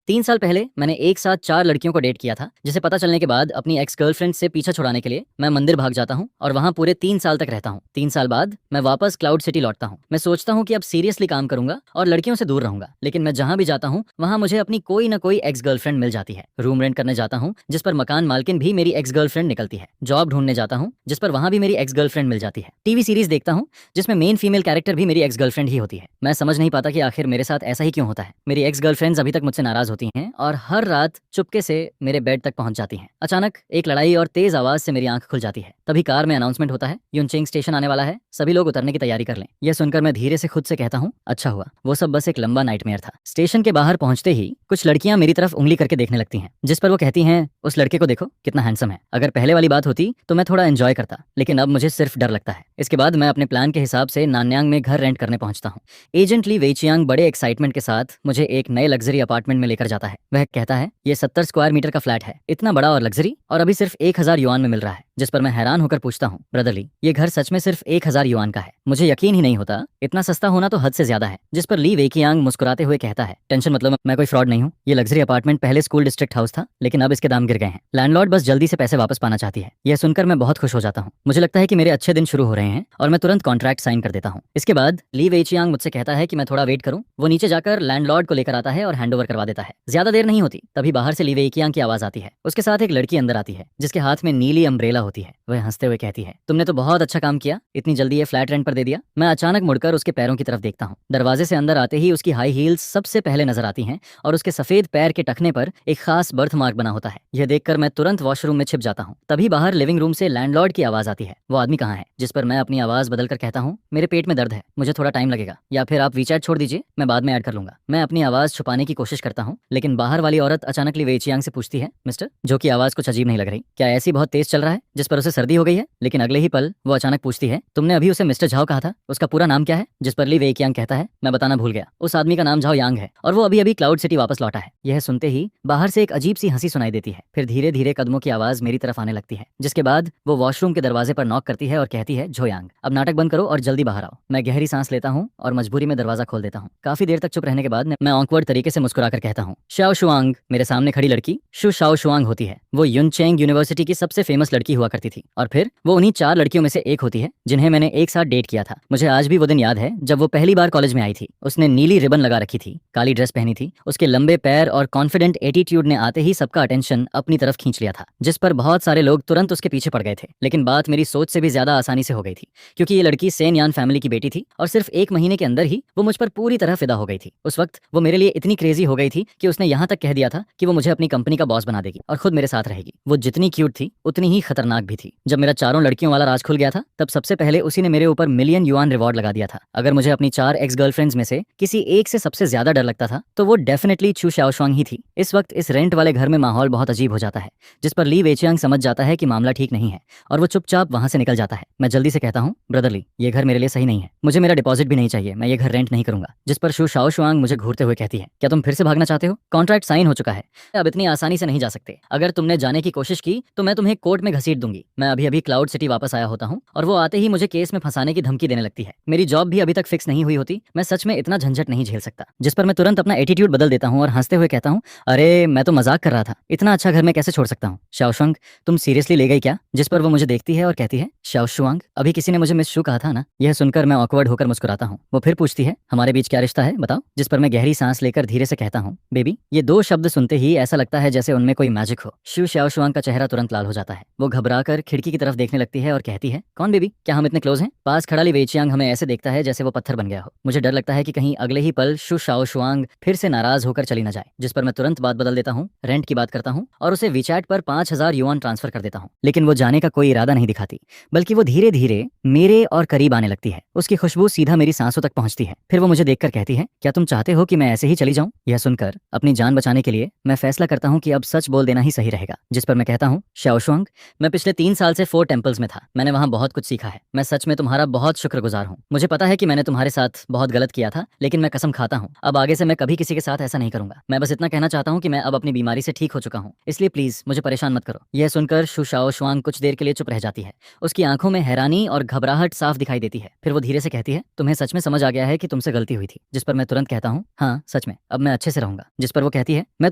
3 साल पहले मैंने एक साथ 4 लड़कियों को डेट किया था, जिसे पता चलने के बाद अपनी एक्स गर्लफ्रेंड से पीछा छुड़ाने के लिए मैं मंदिर भाग जाता हूँ और वहाँ पूरे 3 साल तक रहता हूँ। 3 साल बाद मैं वापस क्लाउड सिटी लौटता हूँ। मैं सोचता हूँ कि अब सीरियसली काम करूंगा और लड़कियों से दूर रहूंगा, लेकिन मैं जहाँ भी जाता हूँ वहाँ मुझे अपनी कोई ना कोई एक्स गर्लफ्रेंड मिल जाती है। रूम रेंट करने जाता हूँ जिस पर मकान मालकिन भी मेरी एक्स गर्लफ्रेंड निकलती है। जॉब ढूंढने जाता हूँ जिस पर वहाँ भी मेरी एक्स गर्लफ्रेंड मिल जाती है। टीवी सीरीज देखता हूँ जिसमें मेन फीमेल कैरेक्टर भी मेरी एक्स गर्लफ्रेंड ही होती है। मैं समझ नहीं पाता कि आखिर मेरे साथ ऐसा ही क्यों होता है। मेरी एक्स गर्लफ्रेंड्स अभी तक मुझसे नाराज होती हैं और हर रात चुपके से मेरे बेड तक पहुंच जाती हैं। अचानक एक लड़ाई और तेज आवाज से मेरी आंख खुल जाती है। तभी कार में अनाउंसमेंट होता है, युनचेंग स्टेशन आने वाला है, सभी लोग उतरने की तैयारी कर लें। यह सुनकर मैं धीरे से खुद से कहता हूँ, अच्छा हुआ, वो सब बस एक लंबा नाइटमेयर था। स्टेशन के बाहर पहुंचते ही कुछ लड़कियां मेरी तरफ उंगली करके देखने लगती हैं, जिस पर वो कहती हैं, उस लड़के को देखो कितना हैंडसम है। अगर पहले वाली बात होती तो मैं थोड़ा एंजॉय करता, लेकिन अब मुझे सिर्फ डर लगता है। इसके बाद मैं अपने प्लान के हिसाब से नान्यांग में घर रेंट करने पहुंचता हूँ। एजेंट ली वेचियांग बड़े एक्साइटमेंट के साथ मुझे एक नए लग्जरी अपार्टमेंट में लेकर जाता है। वह कहता है, ये 70 स्क्वायर मीटर का फ्लैट है, इतना बड़ा और लग्जरी, और अभी सिर्फ 1000 युआन में मिल रहा है। जिस पर मैं हैरान होकर पूछता हूँ, ब्रदरली, ये घर सच में सिर्फ 1000 युआन का है? मुझे यकीन ही नहीं होता, इतना सस्ता होना तो हद से ज्यादा है। जिस पर ली वेकियांग मुस्कुराते हुए कहता है, टेंशन मतलब, मैं कोई फ्रॉड नहीं हूँ। ये लग्जरी अपार्टमेंट पहले स्कूल डिस्ट्रिक्ट हाउस था, लेकिन अब इसके दाम गिर गए हैं। लैंडलॉर्ड बस जल्दी से पैसे वापस पाना चाहती है। यह सुनकर मैं बहुत खुश हो जाता हूँ। मुझे लगता है कि मेरे अच्छे दिन शुरू हो रहे हैं और मैं तुरंत कॉन्ट्रैक्ट साइन कर देता हूँ। इसके बाद ली वेचियांग मुझसे कहता है कि मैं थोड़ा वेट करूँ। वो नीचे जाकर लैंडलॉर्ड को लेकर आता है और हैंडओवर करवा देता है। ज्यादा देर नहीं होती, तभी बाहर से ली वेकियांग की आवाज आती है। उसके साथ एक लड़की अंदर आती है जिसके हाथ में नीली अम्ब्रेला होती है। वह हंसते हुए कहती है, तुमने तो बहुत अच्छा काम किया, इतनी जल्दी ये फ्लैट रेंट पर दे दिया। मैं अचानक मुड़कर उसके पैरों की तरफ देखता हूँ। दरवाजे से अंदर आते ही उसकी हाई हील्स सबसे पहले नजर आती हैं और उसके सफेद पैर के टखने पर एक खास बर्थ मार्क बना होता है। यह देखकर मैं तुरंत वॉशरूम में छिप जाता हूँ। तभी बाहर लिविंग रूम से लैंडलॉर्ड की आवाज आती है, वो आदमी कहाँ है? जिस पर मैं अपनी आवाज बदलकर कहता हूँ, मेरे पेट में दर्द है, मुझे थोड़ा टाइम लगेगा, या फिर आप वीचैट छोड़ दीजिए, मैं बाद में ऐड कर लूंगा। मैं अपनी आवाज छुपाने की कोशिश करता हूँ, लेकिन बाहर वाली औरत अचानक ली वेचियांग से पूछती है, मिस्टर, जो की आवाज कुछ अजीब नहीं लग रही, क्या ऐसी बहुत तेज चल रहा है? जिस पर उसे सर्दी हो गई है। लेकिन अगले ही पल वो अचानक पूछती है, तुमने अभी उसे मिस्टर झाओ कहा था, उसका पूरा नाम क्या है? जिस पर ली वेकियांग कहता है, मैं बताना भूल गया, उस आदमी का नाम झाओ यांग है और वो अभी अभी क्लाउड सिटी वापस लौटा है। यह सुनते ही बाहर से एक अजीब सी हंसी सुनाई देती है। फिर धीरे धीरे कदमों की आवाज मेरी तरफ आने लगती है, जिसके बाद वो वॉशरूम के दरवाजे पर नॉक करती है और कहती है, झोयांग, अब नाटक बंद करो और जल्दी बाहर आओ। मैं गहरी सांस लेता हूँ और मजबूरी में दरवाजा खोल देता हूँ। काफी देर तक चुप रहने के बाद मैं ऑकवर्ड तरीके से मुस्कुराकर कहता हूँ, शाओ शुआंग। मेरे सामने खड़ी लड़की शु शाओ शुआंग होती है। वो युनचेंग यूनिवर्सिटी की सबसे फेमस लड़की हुआ करती थी और फिर वो उन्हीं 4 लड़कियों में से एक होती है जिन्हें मैंने एक साथ डेट किया था। मुझे आज भी वो दिन याद है जब वो पहली बार कॉलेज में आई थी। उसने नीली रिबन लगा रखी थी, काली ड्रेस पहनी थी, उसके लंबे पैर और कॉन्फिडेंट एटीट्यूड ने आते ही सबका अटेंशन अपनी तरफ खींच लिया था, जिस पर बहुत सारे लोग तुरंत उसके पीछे पड़ गए थे। लेकिन बात मेरी सोच से भी ज्यादा आसानी से हो गई थी, क्योंकि ये लड़की सेन यान फैमिली की बेटी थी और सिर्फ 1 महीने के अंदर ही वो मुझ पर पूरी तरह फिदा हो गई थी। उस वक्त वो मेरे लिए इतनी क्रेजी हो गई थी कि उसने यहाँ तक कह दिया था कि वो मुझे अपनी कंपनी का बॉस बना देगी और खुद मेरे साथ रहेगी। वो जितनी क्यूट थी उतनी ही खतरनाक भी थी। जब मेरा चारों लड़कियों वाला राज खुल गया था, तब सबसे पहले उसी ने मेरे ऊपर मिलियन युआन रिवॉर्ड लगा दिया था। अगर मुझे अपनी 4 एक्स गर्लफ्रेंड्स में से किसी एक से सबसे ज्यादा डर लगता था तो वो डेफिनेटली चू शाओशुआंग ही थी। इस वक्त इस रेंट वाले घर में माहौल बहुत अजीब हो जाता है, जिस पर ली वेचियांग समझ जाता है कि मामला ठीक नहीं है और वो चुपचाप वहां से निकल जाता है। मैं जल्दी से कहता हूँ, ब्रदरली, ये घर मेरे लिए सही नहीं है, मुझे मेरा डिपॉजिट भी नहीं चाहिए, मैं ये घर रेंट नहीं करूंगा। जिस पर शू शाओशुआंग मुझे घूरते हुए कहती है, क्या तुम फिर से भागना चाहते हो? कॉन्ट्रैक्ट साइन हो चुका है, अब इतनी आसानी से नहीं जा सकते। अगर तुमने जाने की कोशिश की तो मैं तुम्हें कोर्ट में घसीट दूंगी। मैं अभी अभी क्लाउड सिटी वापस आया होता हूँ और वो आते ही मुझे केस में फंसाने की धमकी देने लगती है। मेरी जॉब भी अभी तक फिक्स नहीं हुई होती, मैं सच में इतना झंझट नहीं झेल सकता। जिस पर मैं तुरंत अपना एटीट्यूड बदल देता हूँ और हंसते हुए कहता हूँ, अरे मैं तो मजाक कर रहा था, इतना अच्छा घर मैं कैसे छोड़ सकता हूँ? शाओशुआंग, तुम सीरियसली ले गई क्या? जिस पर वो मुझे देखती है और कहती है, शाओशुआंग, अभी किसी ने मुझे मिस शू कहा था ना? यह सुनकर मैं ऑकवर्ड होकर मुस्कुराता हूँ। वो फिर पूछती है, हमारे बीच क्या रिश्ता है, बताओ? जिस पर मैं गहरी सांस लेकर धीरे से कहता हूँ, बेबी। ये 2 शब्द सुनते ही ऐसा लगता है जैसे उनमें कोई मैजिक हो। शू शाओशुआंग का चेहरा तुरंत लाल हो जाता है। वो घबराकर खिड़की की तरफ देखने लगती है और कहती है, कौन बेबी, क्या हम इतने क्लोज हैं? पास खड़ा ली वेचियांग हमें ऐसे देखता है जैसे वो पत्थर बन गया हो। मुझे डर लगता है कि कहीं अगले ही पल शू शाओशुआंग फिर से नाराज होकर चली न जाए। जिस पर मैं तुरंत बात बदल देता हूँ, रेंट की बात करता हूँ और उसे वीचैट पर 5000 युआन ट्रांसफर कर देता हूँ। लेकिन वो जाने का कोई इरादा नहीं दिखाती, बल्कि वो धीरे धीरे मेरे और करीब आने लगती है। उसकी खुशबू सीधा मेरी सांसों तक पहुंचती है। फिर वो मुझे देखकर कहती है, क्या तुम चाहते हो कि मैं ऐसे ही चली जाऊं? यह सुनकर अपनी जान बचाने के लिए मैं फैसला करता हूँ कि अब सच बोल देना ही सही रहेगा। जिस पर मैं कहता हूँ, शाओशुआंग, मैं पिछले 3 साल से 4 टेम्पल्स में था। मैंने वहाँ बहुत कुछ सीखा है। मैं सच में तुम्हारा बहुत शुक्रगुजार हूँ। मुझे पता है कि मैंने तुम्हारे साथ बहुत गलत किया था, लेकिन मैं कसम खाता हूँ अब आगे से मैं कभी किसी के साथ ऐसा नहीं करूंगा। मैं बस इतना कहना चाहता हूँ कि मैं अब अपनी बीमारी से ठीक हो चुका हूँ, इसलिए प्लीज मुझे परेशान मत करो। यह सुनकर शु शाओ शुआंग कुछ देर के लिए चुप रह जाती है। उसकी आंखों में हैरानी और घबराहट साफ दिखाई देती है। फिर वो धीरे से कहती है, तुम्हें सच में समझ आ गया है कि तुमसे गलती हुई थी? जिस पर मैं तुरंत कहता हूँ, हाँ सच में, अब मैं अच्छे से रहूंगा। जिस पर वो कहती है, मैं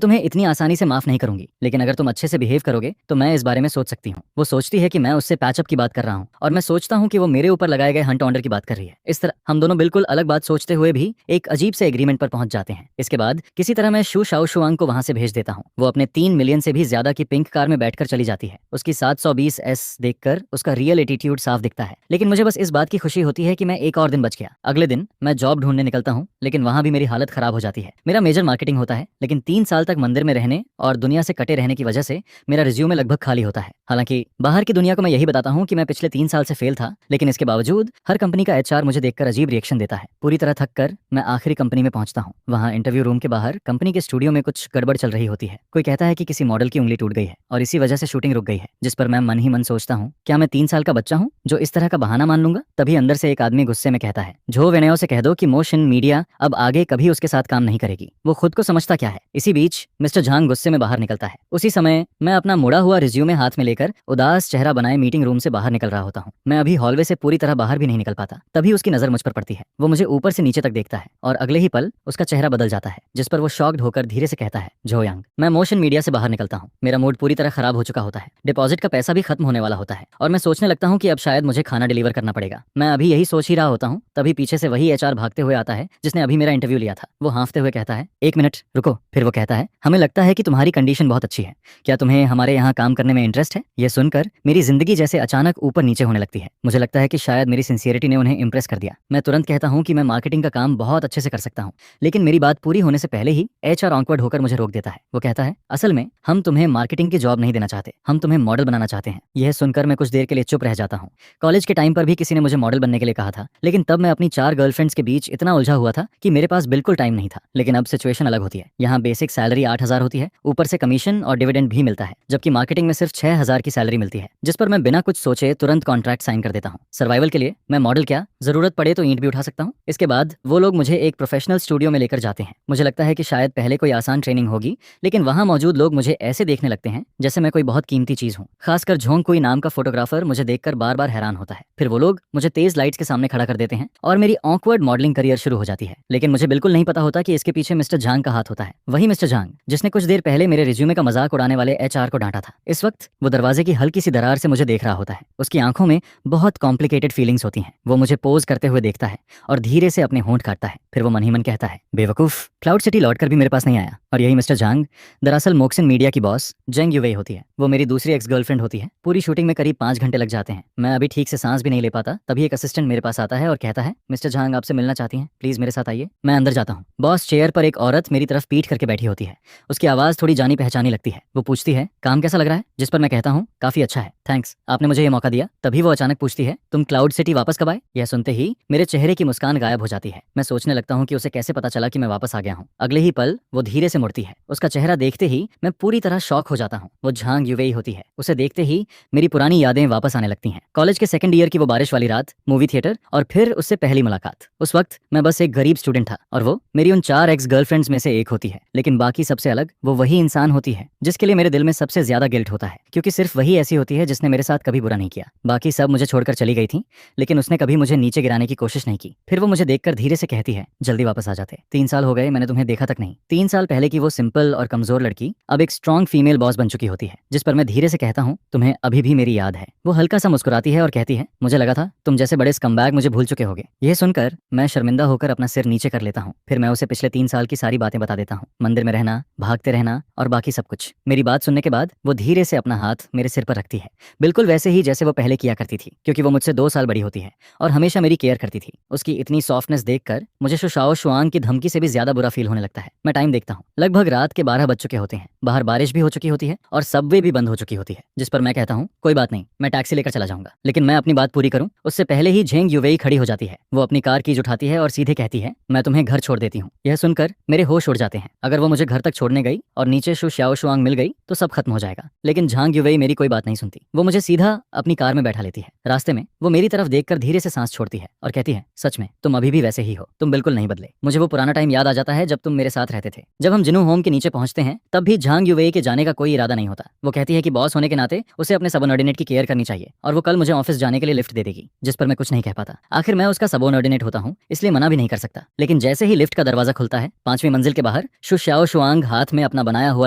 तुम्हें इतनी आसानी से माफ नहीं करूंगी, लेकिन अगर तुम अच्छे से बिहेव करोगे तो मैं इस बारे में सोच सकती हूँ। वो सोचती है कि मैं उससे पैचअप की बात कर रहा हूँ और मैं सोचता हूँ कि वो मेरे ऊपर लगाए गए हंट ऑर्डर की बात कर रही है। इस तरह हम दोनों बिल्कुल अलग बात सोचते हुए भी एक अजीब से एग्रीमेंट पर पहुंच जाते हैं। इसके बाद किसी तरह मैं शु शाओ शुआंग को वहां से भेज देता हूँ। वो अपने 3 मिलियन से भी ज्यादा की पिंक कार में बैठकर चली जाती है। उसकी 720 एस देखकर उसका रियल एटीट्यूड साफ दिखता है, लेकिन मुझे बस इस बात की खुशी होती है कि मैं एक और दिन बच गया। अगले दिन मैं जॉब ढूंढने निकलता हूँ, लेकिन वहां भी मेरी हालत खराब हो जाती है। मेरा मेजर मार्केटिंग होता है, लेकिन 3 साल तक मंदिर में रहने और दुनिया से कटे रहने की वजह से मेरा रिज्यूमे लगभग खाली होता है। हालांकि बाहर की दुनिया को मैं यही बताता हूँ कि मैं पिछले 3 साल से फेल था, लेकिन इसके बावजूद हर कंपनी का एचआर मुझे देखकर अजीब रिएक्शन देता है। पूरी तरह थक कर मैं आखिरी कंपनी में पहुंचता हूँ। वहाँ इंटरव्यू रूम के बाहर कंपनी के स्टूडियो में कुछ गड़बड़ चल रही होती है। कोई कहता है कि किसी मॉडल की उंगली टूट गई है और इसी वजह से शूटिंग रुक गई है। जिस पर मैं मन ही मन सोचता हूँ, क्या मैं 3 साल का बच्चा हूँ जो इस तरह का बहाना मान लूंगा? तभी अंदर से एक आदमी गुस्से में कहता है, झो विनयो से कह दो कि मोशन मीडिया अब आगे कभी उसके साथ काम नहीं करेगी। वो खुद को समझता क्या है? इसी बीच मिस्टर झांग गुस्से में बाहर निकलता है। उसी समय मैं अपना मुड़ा हुआ रिज्यूमे हाथ में लेकर उदास चेहरा बनाए मीटिंग रूम से बाहर निकल रहा होता हूँ। मैं अभी हॉलवे से पूरी तरह बाहर भी नहीं निकल पाता। तभी उसकी नजर मुझ पर पड़ती है। वो मुझे ऊपर से नीचे तक देखता है और अगले ही पल उसका चेहरा बदल जाता है, जिस पर वो शॉक्ड होकर धीरे से कहता है, झो यांग। मैं मोशन मीडिया से बाहर निकलता हूँ। मेरा मूड पूरी तरह खराब हो चुका होता है। डिपॉजिट का पैसा भी खत्म होने वाला होता है और मैं सोचने लगता हूँ कि अब शायद मुझे खाना डिलीवर करना पड़ेगा। मैं अभी यही सोच ही रहा होता हूँ, तभी पीछे से वही एचआर भागते हुए आता है जिसने अभी मेरा इंटरव्यू लिया था। वो हाँफते हुए कहता है, 1 मिनट रुको। फिर वो कहता है, हमें लगता है कि तुम्हारी कंडीशन बहुत अच्छी है, क्या तुम्हें हमारे यहाँ काम करने में इंटरेस्ट है? यह सुनकर मेरी जिंदगी जैसे अचानक ऊपर नीचे होने लगती है। मुझे लगता है कि शायद मेरी सिंसियरिटी ने उन्हें इंप्रेस कर दिया। मैं तुरंत कहता हूँ कि मैं मार्केटिंग का काम बहुत अच्छे से कर सकता हूँ, लेकिन मेरी बात पूरी होने से पहले ही एचआर ऑकवर्ड होकर मुझे रोक देता है। वो कहता है, असल में हम तुम्हें मार्केटिंग की जॉब नहीं देना चाहते, हम तुम्हें मॉडल बनाना चाहते हैं। यह सुनकर मैं कुछ देर के लिए चुप रह जाता हूँ। कॉलेज के टाइम पर भी किसी ने मुझे मॉडल बनने के लिए कहा था, लेकिन तब मैं अपनी 4 गर्लफ्रेंड्स के बीच इतना उलझा हुआ था कि मेरे पास बिल्कुल टाइम नहीं था। लेकिन अब सिचुएशन अलग होती है। यहाँ बेसिक सैलरी 8,000 होती है, ऊपर से कमीशन और डिविडेंड भी मिलता है, जबकि मार्केटिंग में सिर्फ 6,000 की सैलरी मिलती है, जिस पर मैं बिना कुछ सोचे तुरंत कॉन्ट्रैक्ट साइन कर देता हूँ। सर्वाइवल के लिए मैं मॉडल क्या, जरूरत पड़े तो ईंट भी उठा सकता हूँ। इसके बाद वो लोग मुझे एक प्रोफेशनल स्टूडियो में लेकर जाते हैं। मुझे लगता है कि शायद पहले कोई आसान ट्रेनिंग होगी, लेकिन वहाँ मौजूद लोग मुझे ऐसे देखने लगते हैं जैसे मैं कोई बहुत कीमती चीज हूँ। खासकर झोंग कोई नाम का फोटोग्राफर मुझे देखकर बार बार हैरान होता है। फिर वो लोग मुझे तेज लाइट्स के सामने खड़ा कर देते हैं और मेरी ऑकवर्ड मॉडलिंग करियर शुरू हो जाती है। लेकिन मुझे बिल्कुल नहीं पता होता कि इसके पीछे मिस्टर झांग का हाथ होता है। वही मिस्टर झांग जिसने कुछ देर पहले मेरे रिज्यूमे का मजाक उड़ाने वाले एचआर को डांटा था। इस वक्त वो दरवाजे की हल्की सी दरार से मुझे देख रहा होता है। उसकी आंखों में बहुत कॉम्प्लिकेटेड फीलिंग्स होती हैं। वो मुझे पोज करते हुए देखता है और धीरे से अपने होंठ काटता है। फिर वो मन ही मन कहता है, बेवकूफ, क्लाउड सिटी लौटकर भी मेरे पास नहीं आया। और यही मिस्टर झांग दरअसल मोक्सिन मीडिया की बॉस जेंग युवेई होती है। वो मेरी दूसरी एक्स गर्लफ्रेंड होती है। पूरी शूटिंग में करीब 5 घंटे लग जाते हैं। मैं अभी ठीक से सांस भी नहीं ले पाता। तभी एक असिस्टेंट मेरे पास आता है और कहता है, मिस्टर झांग आपसे मिलना चाहती हैं, प्लीज मेरे साथ आइए। मैं अंदर जाता हूँ। बॉस चेयर पर एक औरत मेरी तरफ पीठ करके बैठी होती है। उसकी आवाज थोड़ी जानी पहचानी लगती है। वो पूछती है, काम कैसा लग रहा है? जिस पर मैं कहता हूँ, काफी अच्छा है, थैंक्स, आपने मुझे ये मौका दिया। तभी वो अचानक पूछती है, तुम क्लाउड सिटी वापस कब आए? यह सुनते ही मेरे चेहरे की मुस्कान गायब हो जाती है। मैं सोचने लगता हूँ कि उसे कैसे पता चला कि मैं वापस आ गया हूँ। अगले ही पल वो धीरे से मुड़ती है। उसका चेहरा देखते ही मैं पूरी तरह शॉक हो जाता हूँ। वो झांग युवेई होती है। उसे देखते ही मेरी पुरानी यादें वापस आने लगती हैं। कॉलेज के 2nd ईयर की वो बारिश वाली रात, मूवी थिएटर और फिर उससे पहली मुलाकात। उस वक्त मैं बस एक गरीब स्टूडेंट था और वो मेरी उन 4 एक्स गर्लफ्रेंड्स में से एक होती है। लेकिन बाकी सबसे अलग वो वही इंसान होती है जिसके लिए मेरे दिल में सबसे ज्यादा गिल्ट होता है, क्योंकि सिर्फ वही ऐसी होती है जिसने मेरे साथ कभी बुरा नहीं किया। बाकी सब मुझे छोड़कर चली गई थी, लेकिन उसने कभी मुझे नीचे गिराने की कोशिश नहीं की। फिर वो मुझे देखकर धीरे से कहती है, जल्दी वापस आ जाते, 3 साल हो गए मैंने तुम्हें देखा तक नहीं। 3 साल पहले की वो सिंपल और कमजोर लड़की अब एक स्ट्रॉन्ग फीमेल बॉस बन चुकी होती है। जिस पर मैं धीरे से कहता हूँ, तुम्हें अभी भी मेरी याद है? वो हल्का सा मुस्कुराती है और कहती है, मुझे लगा था तुम जैसे बड़े स्कमबैग मुझे भूल चुके होगे। यह सुनकर मैं शर्मिंदा होकर अपना सिर नीचे कर लेता हूँ। फिर मैं उसे पिछले 3 साल की सारी बातें बता देता हूँ, मंदिर में रहना, भागते रहना और बाकी सब कुछ। मेरी बात सुनने के बाद वो धीरे से अपना हाथ मेरे सिर पर रखती है, बिल्कुल वैसे ही जैसे वो पहले किया करती थी, क्योंकि वो मुझसे 2 साल बड़ी होती है और हमेशा मेरी केयर करती थी। उसकी इतनी सॉफ्टनेस देखकर मुझे शु शाओ शुआंग की धमकी से भी ज्यादा बुरा फील होने लगता है। मैं टाइम देखता हूँ, लगभग रात के 12 बज चुके होते हैं। बाहर बारिश भी हो चुकी होती है और सबवे भी बंद हो चुकी होती है। जिस पर मैं कहता हूँ, कोई बात नहीं, मैं टैक्सी लेकर चला जाऊंगा। लेकिन मैं अपनी बात पूरी करूं उससे पहले ही झेंग युवेई खड़ी हो जाती है। वो अपनी कार कीज उठाती है और सीधे कहती है, मैं तुम्हें घर छोड़ देती हूँ। यह सुनकर मेरे होश उड़ जाते हैं। अगर वो मुझे घर तक छोड़ने गई और नीचे नीचे शु शाओ शुआंग मिल गई तो सब खत्म हो जाएगा। लेकिन झांग युवेई मेरी कोई बात नहीं सुनती। वो मुझे सीधा अपनी कार में बैठा लेती है। रास्ते में वो मेरी तरफ देखकर धीरे से सांस छोड़ती है और कहती है, सच में तुम अभी भी वैसे ही हो, तुम बिल्कुल नहीं बदले। मुझे वो पुराना टाइम याद आ जाता है जब तुम मेरे साथ रहते थे। जब हम जिनू होम के नीचे पहुंचते हैं तब भी झांग युवेई के जाने का कोई इरादा नहीं होता। वो कहती है कि बॉस होने के नाते उसे अपने सबऑर्डिनेट की केयर करनी चाहिए और वो कल मुझे ऑफिस जाने के लिए लिफ्ट दे देगी, जिस पर मैं कुछ नहीं कह पाता। आखिर मैं उसका सबऑर्डिनेट होता हूँ, इसलिए मना भी नहीं कर सकता। लेकिन जैसे ही लिफ्ट का दरवाजा खुलता है, 5वीं मंजिल के बाहर शु शाओ शुआंग हाथ में अपना बनाया हुआ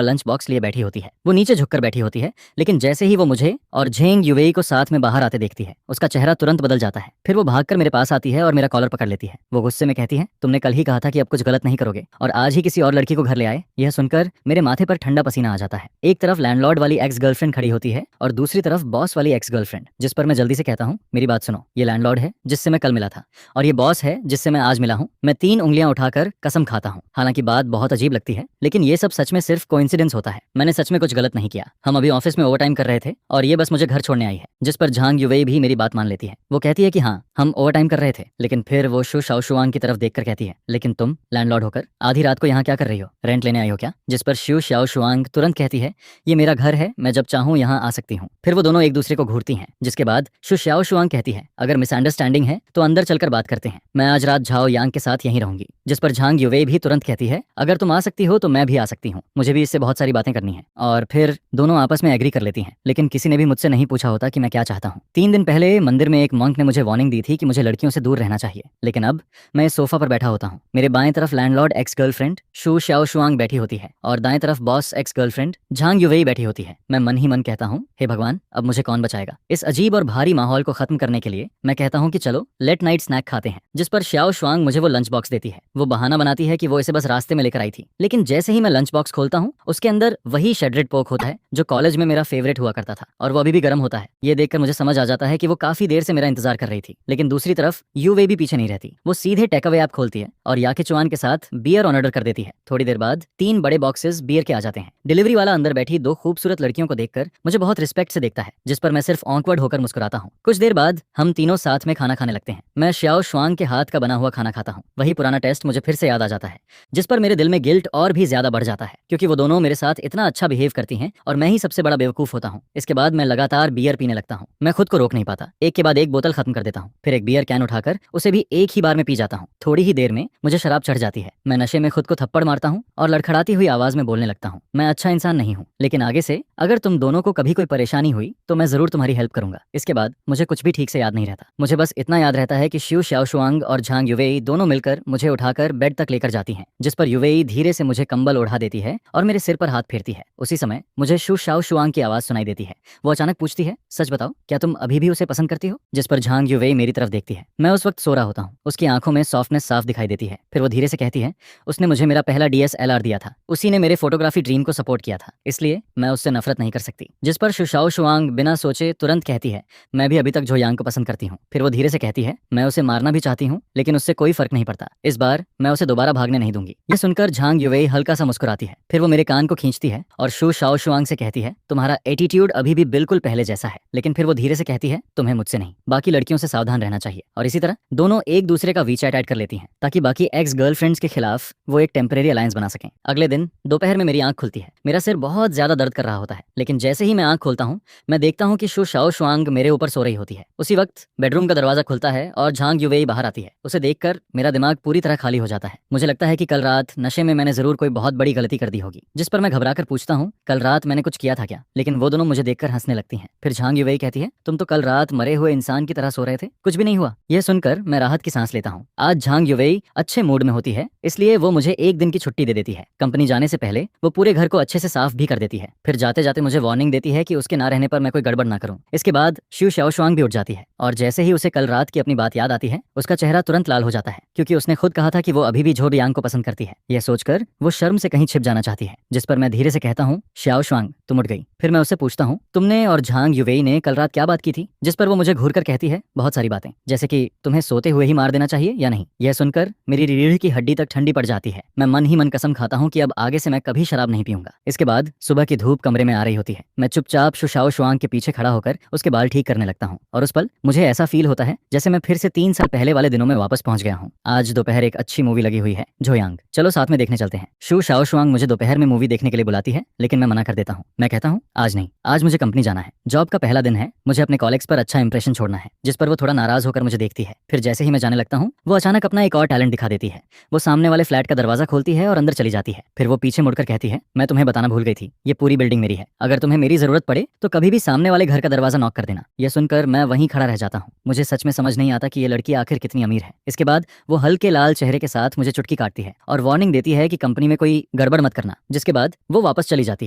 लंच बॉक्स लिए बैठी होती है। वो नीचे झुककर बैठी होती है, लेकिन जैसे ही वो मुझे और झेंग युवेई को साथ में बाहर आते देखती है, उसका चेहरा तुरंत बदल जाता है। फिर वो भागकर मेरे पास आती है और मेरा कॉलर पकड़ लेती है। वो गुस्से में कहती है, तुमने कल ही कहा था कि अब कुछ गलत नहीं करोगे और आज ही किसी और लड़की को घर ले आए। यह सुनकर मेरे माथे पर ठंडा पसीना आ जाता है। एक तरफ लैंडलॉर्ड वाली एक्स गर्लफ्रेंड खड़ी होती है और दूसरी तरफ बॉस वाली एक्स गर्लफ्रेंड, जिस पर मैं जल्दी से कहता हूँ, मेरी बात सुनो, ये लैंडलॉर्ड है जिससे मैं कल मिला था और ये बॉस है जिससे मैं आज मिला हूँ। मैं 3 उंगलियां उठाकर कसम खाता हूँ। हालांकि बात बहुत अजीब लगती है, लेकिन ये सब सच में सिर्फ कोइंसिडेंस होता है। मैंने सच में कुछ गलत नहीं किया। हम अभी ऑफिस में ओवरटाइम कर रहे थे और ये बस मुझे घर छोड़ने आई है, जिस पर झांग युवेई भी मेरी बात मान लेती है। वो कहती है कि हाँ, हम ओवरटाइम कर रहे थे, लेकिन फिर वो शु शाओ शुआंग की तरफ देखकर कहती है, लेकिन तुम लैंडलॉर्ड होकर आधी रात को यहाँ क्या कर रही हो? रेंट लेने आई हो क्या? जिस पर शु शाओ शुआंग तुरंत कहती है, ये मेरा घर है, मैं जब चाहूँ यहाँ आ सकती हूँ। फिर वो दोनों एक दूसरे को घूरती हैं, जिसके बाद शु शाओ शुआंग कहती है, अगर मिसअंडरस्टैंडिंग है तो अंदर चलकर बात करते हैं, मैं आज रात झाओ यांग के साथ यहीं रहूंगी। जिस पर झांग युवेई भी तुरंत कहती है, अगर तुम आ सकती हो तो मैं भी आ सकती हूँ, मुझे भी इससे बहुत सारी बातें करनी है। और फिर दोनों आपस में एग्री कर लेती हैं, लेकिन किसी ने भी मुझसे नहीं पूछा होता कि मैं क्या चाहता हूँ। 3 दिन पहले मंदिर में एक मंक ने मुझे वार्निंग दी थी कि मुझे लड़कियों से दूर रहना चाहिए, लेकिन अब मैं इस सोफा पर बैठा होता हूँ। मेरे बाएं तरफ लैंडलॉर्ड एक्स गर्लफ्रेंड शु शाओ शुआंग बैठी होती है और दाएं तरफ बॉस एक्स गर्लफ्रेंड झांग युवेई बैठी होती है। मैं मन ही मन कहता हूँ, हे भगवान, अब मुझे कौन बचाएगा। इस अजीब और भारी माहौल को खत्म करने के लिए मैं कहता हूँ कि चलो लेट नाइट स्नैक खाते हैं, जिस पर शाओ शुआंग मुझे वो लंच बॉक्स देती है। वो बहाना बनाती है कि वो इसे बस रास्ते में लेकर आई थी, लेकिन जैसे ही मैं लंच बॉक्स खोलता हूँ, उसके अंदर वही शेड्रेड पोर्क होता है जो कॉलेज में मेरा फेवरेट हुआ करता था, और वो अभी भी गर्म होता है। ये देखकर मुझे समझ आ जाता है कि वो काफी देर से मेरा इंतजार कर रही थी। लेकिन दूसरी तरफ युवे भी पीछे नहीं रहती। वो सीधे टेकअवे ऐप खोलती है और याके चुआन के साथ बियर ऑर्डर कर देती है। थोड़ी देर बाद 3 बड़े बॉक्सेस बियर के आ जाते हैं। डिलीवरी वाला अंदर बैठी 2 खूबसूरत लड़कियों को देखकर मुझे बहुत रिस्पेक्ट से देखता है, जिस पर मैं सिर्फ ऑकवर्ड होकर मुस्कुराता हूँ। कुछ देर बाद हम तीनों साथ में खाना खाने लगते हैं। मैं शाओ शुआंग के हाथ का बना हुआ खाना खाता हूँ। वही पुराना टेस्ट मुझे फिर से याद आ जाता है, जिस पर मेरे दिल में गिल्ट और भी ज्यादा बढ़ जाता है, क्योंकि वो दोनों मेरे साथ इतना अच्छा बिहेव करती हैं और मैं ही सबसे बड़ा बेवकूफ होता हूँ। इसके बाद मैं लगातार बियर पीने लगता हूँ। मैं खुद को रोक नहीं पाता, एक के बाद एक बोतल खत्म कर देता हूँ। फिर एक बियर कैन उठाकर उसे भी एक ही बार में पी जाता हूँ। थोड़ी ही देर में मुझे शराब चढ़ जाती है। मैं नशे में खुद को थप्पड़ मारता हूँ और लड़खड़ाती हुई आवाज में बोलने लगता हूँ, मैं अच्छा इंसान नहीं हूँ, लेकिन आगे से अगर तुम दोनों को कभी कोई परेशानी हुई तो मैं जरूर तुम्हारी हेल्प करूंगा। इसके बाद मुझे कुछ भी ठीक से याद नहीं रहता। मुझे बस इतना याद रहता है कि शु शाओ शुआंग और झांग युवेई दोनों मिलकर मुझे उठाकर बेड तक लेकर जाती हैं, जिस पर युवेई धीरे से मुझे कंबल ओढ़ा देती है और मेरे सिर पर हाथ फेरती है। उसी समय मुझे शु शाओ शुआंग की आवाज सुनाई देती है। वो अचानक पूछती है, सच बताओ, क्या तुम अभी भी उसे पसंद करती हो? जिस पर झांग युवेई मेरी तरफ देखती है। मैं उस वक्त सो रहा होता हूँ। उसकी आंखों में सॉफ्टनेस साफ दिखाई देती है। फिर वो धीरे से कहती है, उसने मुझे मेरा पहला DSLR दिया था, उसी ने मेरे फोटोग्राफी ड्रीम को सपोर्ट किया था, इसलिए मैं उससे नफरत नहीं कर सकती। जिस पर शु शाओ शुआंग बिना सोचे तुरंत कहती है, मैं भी अभी तक झोयांग को पसंद करती हूँ। फिर वो धीरे से कहती है, मैं उसे मारना भी चाहती हूँ, लेकिन उससे कोई फर्क नहीं पड़ता। इस बार मैं उसे दोबारा भागने नहीं दूंगी। ये सुनकर झांग युवेई हल्का सा मुस्कुराती है। फिर वो मेरे कान को खींचती है और शु शाओ शुआंग से कहती है, तुम्हारा एटीट्यूड अभी भी बिल्कुल पहले जैसा है। लेकिन फिर वो धीरे से कहती है, तुम्हें मुझसे नहीं, बाकी लड़कियों से सावधान रहना चाहिए। और इसी तरह दोनों एक दूसरे का वीचैट ऐड कर लेती हैं, ताकि बाकी एक्स गर्लफ्रेंड्स के खिलाफ वो एक टेम्परेरी अलायंस बना सकें। अगले दिन दोपहर में मेरी आंख खुलती है। मेरा सिर बहुत ज्यादा दर्द कर रहा होता है, लेकिन जैसे ही मैं आंख खोलता हूँ, मैं देखता हूँ कि शु शाओ शुआंग मेरे ऊपर सो रही होती है। उसी वक्त बेडरूम का दरवाजा खुलता है और झांग युवेई बाहर आती है। उसे देखकर मेरा दिमाग पूरी तरह खाली हो जाता है। मुझे लगता है कि कल रात नशे में मैंने जरूर कोई बहुत बड़ी गलती कर दी होगी, जिस पर मैं घबराकर पूछता हूँ, कल रात मैंने कुछ किया था क्या? लेकिन वो दोनों मुझे देखकर हंसने लगती हैं। फिर झांग युवेई कहती है, तुम तो कल रात मरे हुए इंसान की तरह सो रहे थे, कुछ भी नहीं हुआ। यह सुनकर मैं राहत की सांस लेता हूँ। आज झांग युवेई अच्छे मूड में होती है, इसलिए वो मुझे 1 दिन की छुट्टी दे देती है। कंपनी जाने से पहले वो पूरे घर को अच्छे से साफ भी कर देती है। फिर जाते जाते मुझे वार्निंग देती है कि उसके ना रहने पर मैं कोई गड़बड़ ना करूं। इसके बाद शु शाओ शुआंग भी उठ जाती है और जैसे ही उसे कल रात की अपनी बात याद आती है, उसका चेहरा तुरंत लाल हो जाता है, क्योंकि उसने खुद कहा था कि वो अभी भी झो यांग को पसंद करती है। यह सोचकर वो शर्म से कहीं छिप जाना चाहती है, जिस पर मैं धीरे से कहता हूँ, शाओ शुआंग, तुम उठ गई। फिर मैं उससे पूछता हूँ, तुमने और झांग युवेई ने कल रात क्या बात की थी? जिस पर वो मुझे घूर कर कहती है, बहुत सारी बातें, जैसे कि तुम्हें सोते हुए ही मार देना चाहिए या नहीं। यह सुनकर मेरी रीढ़ की हड्डी तक ठंडी पड़ जाती है। मैं मन ही मन कसम खाता हूँ कि अब आगे से मैं कभी शराब नहीं पीऊंगा। इसके बाद सुबह की धूप कमरे में आ रही होती है। मैं चुपचाप शु शाओ शुआंग के पीछे खड़ा होकर उसके बाल ठीक करने लगता हूँ और उस पल मुझे ऐसा फील होता है जैसे मैं फिर से 3 साल पहले वाले दिनों में वापस पहुंच गया हूँ। आज दोपहर एक अच्छी मूवी लगी हुई है, झोयांग, चलो साथ में देखने चलते हैं। शु शाओ शुआंग मुझे दोपहर में मूवी मूवी देखने के लिए बुलाती है, लेकिन मैं मना कर देता हूँ। मैं कहता हूँ आज नहीं, आज मुझे कंपनी जाना है। जॉब का पहला दिन है, मुझे अपने कॉलेग्स पर अच्छा इंप्रेशन छोड़ना है। जिस पर वो थोड़ा नाराज होकर मुझे देखती है। फिर जैसे ही मैं जाने लगता हूँ, वो अचानक अपना एक और टैलेंट दिखा देती है। वो सामने वाले फ्लैट का दरवाजा खोलती है और अंदर चली जाती है। फिर वो पीछे मुड़कर कहती है, मैं तुम्हें बताना भूल गई थी, ये पूरी बिल्डिंग मेरी है। अगर तुम्हें मेरी जरूरत पड़े तो कभी भी सामने वाले घर का दरवाजा नॉक कर देना। यह सुनकर मैं वहीं खड़ा रह जाता हूँ। मुझे सच में समझ नहीं आता कि ये लड़की आखिर कितनी अमीर है। इसके बाद वो हल्के लाल चेहरे के साथ मुझे चुटकी काटती है और वार्निंग देती है कि कंपनी में कोई गड़बड़ मत करना। जिसके बाद वो वापस चली जाती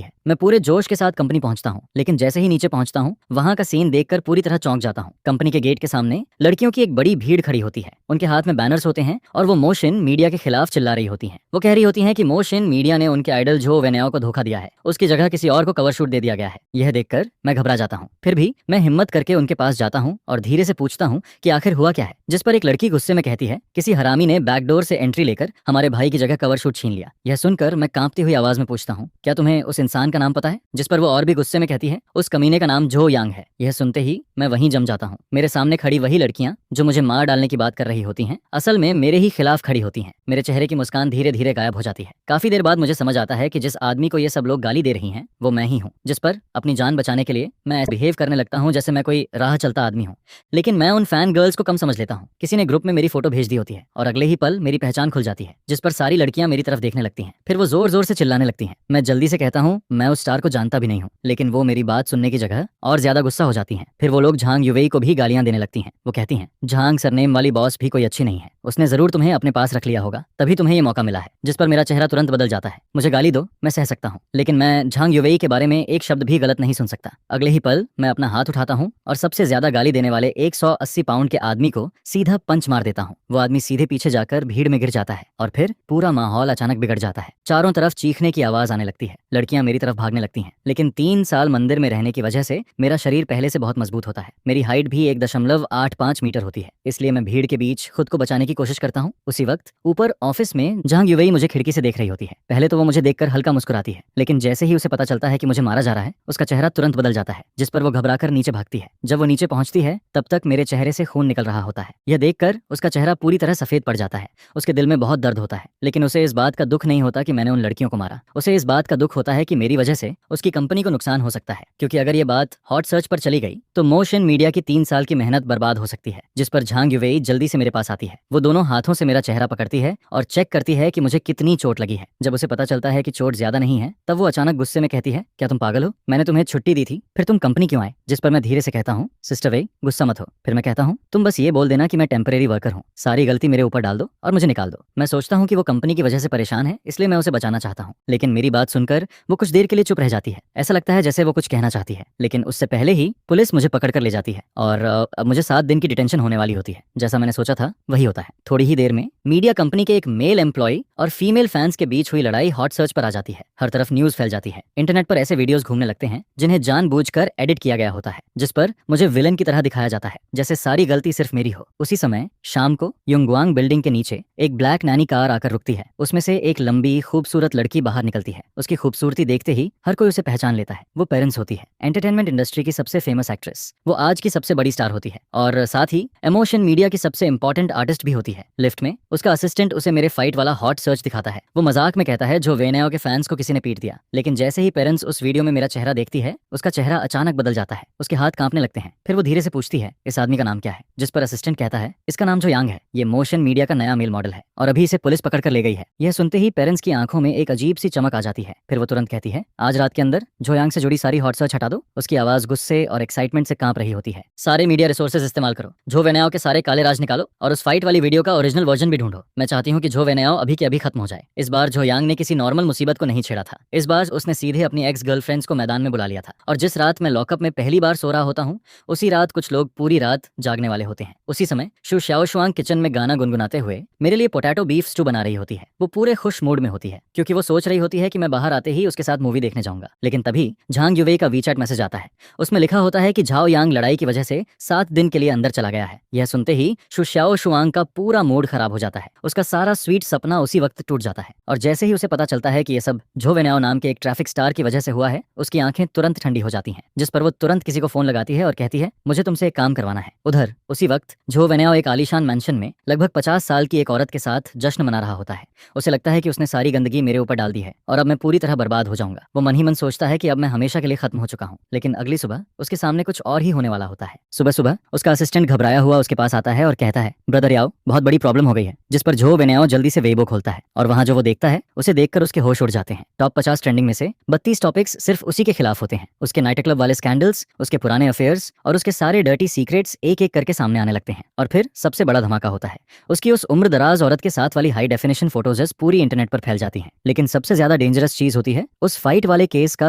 है। मैं पूरे जोश के साथ कंपनी पहुंचता हूँ, लेकिन जैसे ही नीचे पहुंचता हूँ, वहां का सीन देखकर पूरी तरह चौंक जाता हूँ। कंपनी के गेट के सामने लड़कियों की एक बड़ी भीड़ खड़ी होती है। उनके हाथ में बैनर्स होते हैं और वो मोशन मीडिया के खिलाफ चिल्ला रही होती हैं। वो कह रही होती हैं कि मोशन मीडिया ने उनके आइडल जो वेनाओ को धोखा दिया है, उसकी जगह किसी और को कवर शूट दे दिया गया है। यह देखकर मैं घबरा जाता हूँ। फिर भी मैं हिम्मत करके उनके पास जाता हूँ और धीरे से पूछता हूँ कि आखिर हुआ क्या है। जिस पर एक लड़की गुस्से में कहती है, किसी हरामी ने बैकडोर से एंट्री लेकर हमारे भाई की जगह कवर शूट छीन लिया। यह सुनकर मैं कांपती हुई आवाज में पूछता हूँ, क्या तुम्हें उस इंसान का नाम पता है? जिस पर वो और भी गुस्से में कहती है, उस कमीने का नाम जो यांग है। यह सुनते ही मैं वहीं जम जाता हूँ। मेरे सामने खड़ी वही लड़कियां जो मुझे मार डालने की बात कर रही होती हैं, असल में मेरे ही खिलाफ खड़ी होती हैं। मेरे चेहरे की मुस्कान धीरे धीरे गायब हो जाती है। काफी देर बाद मुझे समझ आता है कि जिस आदमी को ये सब लोग गाली दे रही हैं, वो मैं ही हूँ। जिस पर अपनी जान बचाने के लिए मैं बिहेव करने लगता हूँ जैसे मैं कोई राह चलता आदमी हूँ। लेकिन मैं उन फैन गर्ल्स को कम समझ लेता हूँ। किसी ने ग्रुप में मेरी फोटो भेज दी होती है और अगले ही पल मेरी पहचान खुल जाती है, जिस पर सारी लड़कियां मेरी तरफ देखने लगती हैं। फिर वो जोर जोर से चिल्लाने लगती हैं। मैं जल्दी से कहता हूँ मैं उस स्टार को जानता भी नहीं हूँ, लेकिन वो मेरी बात सुनने की जगह और ज्यादा गुस्सा हो जाती हैं। फिर वो लोग झांग युवेई को भी गालियां देने लगती हैं। वो कहती हैं, झांग सरनेम वाली बॉस भी कोई अच्छी नहीं है, उसने जरूर तुम्हें अपने पास रख लिया होगा, तभी तुम्हें ये मौका मिला है। जिस पर मेरा चेहरा तुरंत बदल जाता है। मुझे गाली दो, मैं सह सकता हूँ, लेकिन मैं झांग युवेई के बारे में एक शब्द भी गलत नहीं सुन सकता। अगले ही पल मैं अपना हाथ उठाता हूँ और सबसे ज्यादा गाली देने वाले 180 पाउंड के आदमी को सीधा पंच मार देता हूँ। वो आदमी सीधे पीछे जाकर भीड़ में गिर जाता है और फिर पूरा माहौल अचानक बिगड़ जाता है। चारों तरफ चीखने की आवाज आने लगती है। लड़कियां मेरी तरफ भागने लगती हैं। लेकिन 3 साल मंदिर में रहने की वजह से मेरा शरीर पहले से बहुत मजबूत होता है। मेरी हाइट भी 1.85 मीटर होती है, इसलिए मैं भीड़ के बीच खुद को बचाने की कोशिश करता हूँ। उसी वक्त ऊपर ऑफिस में झांग युवेई मुझे खिड़की से देख रही होती है। पहले तो वो मुझे देखकर हल्का मुस्कुराती है, लेकिन जैसे ही उसे पता चलता है कि मुझे मारा जा रहा है, उसका चेहरा तुरंत बदल जाता है, जिस पर वो घबराकर नीचे भागती है। जब वो नीचे पहुंचती है, तब तक मेरे चेहरे से खून निकल रहा होता है। यह देखकर उसका चेहरा पूरी तरह सफेद पड़ जाता है। उसके दिल में बहुत दर्द होता है, लेकिन उसे इस बात का दुख नहीं होता कि मैंने उन लड़कियों को मारा। उसे इस बात का दुख होता है कि मेरी वजह से उसकी कंपनी को नुकसान हो सकता है, क्योंकि अगर ये बात हॉट सर्च पर चली गई तो मोशन मीडिया की 3 साल की मेहनत बर्बाद हो सकती है। जिस पर झांग युवेई जल्दी से मेरे पास आती है। वो दोनों हाथों से मेरा चेहरा पकड़ती है और चेक करती है कि मुझे कितनी चोट लगी है। जब उसे पता चलता है कि चोट ज्यादा नहीं है, तब वो अचानक गुस्से में कहती है, क्या तुम पागल हो? मैंने तुम्हें छुट्टी दी थी, फिर तुम कंपनी क्यों आए? जिस पर मैं धीरे से कहता हूँ, सिस्टर वेई गुस्सा मत हो। फिर मैं कहता हूँ, तुम बस ये बोल देना कि मैं टेम्परेरी वर्कर हूँ, सारी गलती मेरे ऊपर डाल दो और मुझे निकाल दो। मैं सोचता हूँ कि वो कंपनी की वजह से परेशान है, इसलिए मैं उसे बचाना चाहता हूँ, लेकिन मेरी बात सुनकर वो कुछ देर के लिए चुप रह जाती है। ऐसा लगता है जैसे वो कुछ कहना चाहती है, लेकिन उससे पहले ही पुलिस मुझे पकड़ कर ले जाती है और अब मुझे 7 दिन की डिटेंशन होने वाली होती है। जैसा मैंने सोचा था वही होता है। थोड़ी ही देर में मीडिया कंपनी के एक मेल एम्प्लॉय और फीमेल फैंस के बीच हुई लड़ाई हॉट सर्च पर आ जाती है। हर तरफ न्यूज फैल जाती है। इंटरनेट पर ऐसे वीडियोस घूमने लगते हैं जिन्हें जानबूझकर एडिट किया गया होता है, जिस पर मुझे विलन की तरह दिखाया जाता है, जैसे सारी गलती सिर्फ मेरी हो। उसी समय शाम को युंगवांग बिल्डिंग के नीचे एक ब्लैक नैनी कार आकर रुकती है। उसमें से एक लंबी खूबसूरत लड़की बाहर निकलती है। उसकी खूबसूरती देखते ही हर कोई उसे पहचान लेता है। वो पेरेंट्स होती है, एंटरटेनमेंट इंडस्ट्री की सबसे फेमस एक्ट्रेस। वो आज की सबसे बड़ी स्टार होती है और साथ ही इमोशन मीडिया की सबसे इंपॉर्टेंट आर्टिस्ट भी होती है। लिफ्ट में उसका असिस्टेंट उसे मेरे फाइट वाला हॉट सर्च दिखाता है। वो मजाक में कहता है जो वेनेओ के फैंस को किसी ने पीट दिया, लेकिन जैसे ही पेरेंट्स उस वीडियो में मेरा चेहरा देखती है, उसका चेहरा अचानक बदल जाता है। उसके हाथ कांपने लगते हैं। फिर वो धीरे से पूछती है, इस आदमी का नाम क्या है? जिस पर असिस्टेंट कहता है, इसका नाम जो यांग है, ये मोशन मीडिया का नया मेल मॉडल है और अभी इसे पुलिस पकड़ कर ले गई है। यह सुनते ही पेरेंट्स की आंखों में एक अजीब सी चमक आ जाती है। फिर वो तुरंत कहती है, आज रात के अंदर जो यांग से जुड़ी सारी हॉट सर्च हटा दो। उसकी आवाज गुस्से और एक्साइटमेंट से कांप रही होती है। सारे मीडिया रिसोर्सेज इस्तेमाल करो, जो वेनेओ के सारे काले राज निकालो और उस फाइट वाली वीडियो का ओरिजिनल वर्जन भी ढूंढो। मैं चाहती हूँ कि जो वेनेओ अभी के अभी खत्म हो जाए। इस बार जो यांग ने किसी नॉर्मल मुसीबत को नहीं छेड़ा था। इस बार उसने सीधे अपनी एक्स गर्लफ्रेंड्स को मैदान में बुला लिया था और जिस रात मैं लॉकअप में पहली बार सो रहा होता हूँ, उसी रात कुछ लोग पूरी रात जागने वाले होते हैं। उसी समय शु शाओशुआंग किचन में गाना गुनगुनाते हुए मेरे लिए पोटैटो बीफ स्टू बना रही होती है। वो पूरे खुश मूड में होती है क्योंकि वो सोच रही होती है कि मैं बाहर आते ही उसके साथ मूवी देखने जाऊंगा। लेकिन तभी झांग युवेई का वीचैट मैसेज आता है। उसमें लिखा होता है कि झाओ यांग लड़ाई की वजह से 7 दिन के लिए अंदर चला गया है। यह सुनते ही शु शाओशुआंग का पूरा मूड खराब हो जाता है। उसका सारा स्वीट सपना उसी वक्त टूट जाता है और जैसे ही उसे पता चलता है कि यह सब झो वेनेओ नाम के एक ट्रैफिक स्टार की वजह से हुआ है, उसकी आंखें तुरंत ठंडी हो जाती हैं। जिस पर वो तुरंत किसी को फोन लगाती है और कहती है, मुझे तुमसे एक काम करवाना है। उधर उसी वक्त झो वेनेओ एक आलीशान मैंशन में लगभग 50 साल की एक औरत के साथ जश्न मना रहा होता है। उसे लगता है कि उसने सारी गंदगी मेरे ऊपर डाल दी है और अब मैं पूरी तरह बर्बाद हो जाऊंगा। वो मन ही मन सोचता है कि अब मैं हमेशा के लिए खत्म हो चुका हूँ। लेकिन अगली सुबह उसके सामने कुछ और ही होने वाला होता है। सुबह सुबह उसका असिस्टेंट घबराया हुआ उसके पास आता है और कहता है, ब्रदर याओ, बहुत बड़ी प्रॉब्लम हो गई है। जिस पर जो वेन्याओ जल्दी से वेबो खोलता है और वहां जो वो देखता है उसे देखकर उसके होश उड़ जाते हैं। टॉप 50 ट्रेंडिंग में से 32 टॉपिक्स सिर्फ उसी के खिलाफ होते हैं। उसके नाइट क्लब वाले स्कैंडल्स, उसके पुराने अफेयर्स और उसके सारे डर्टी सीक्रेट्स एक एक करके सामने आने लगते हैं। और फिर सबसे बड़ा धमाका होता है, उसकी उस उम्रदराज औरत के साथ वाली हाई डेफिनेशन फोटोज पूरी इंटरनेट पर फैल जाती हैं। लेकिन सबसे ज्यादा डेंजरस चीज होती है उस फाइट वाले केस का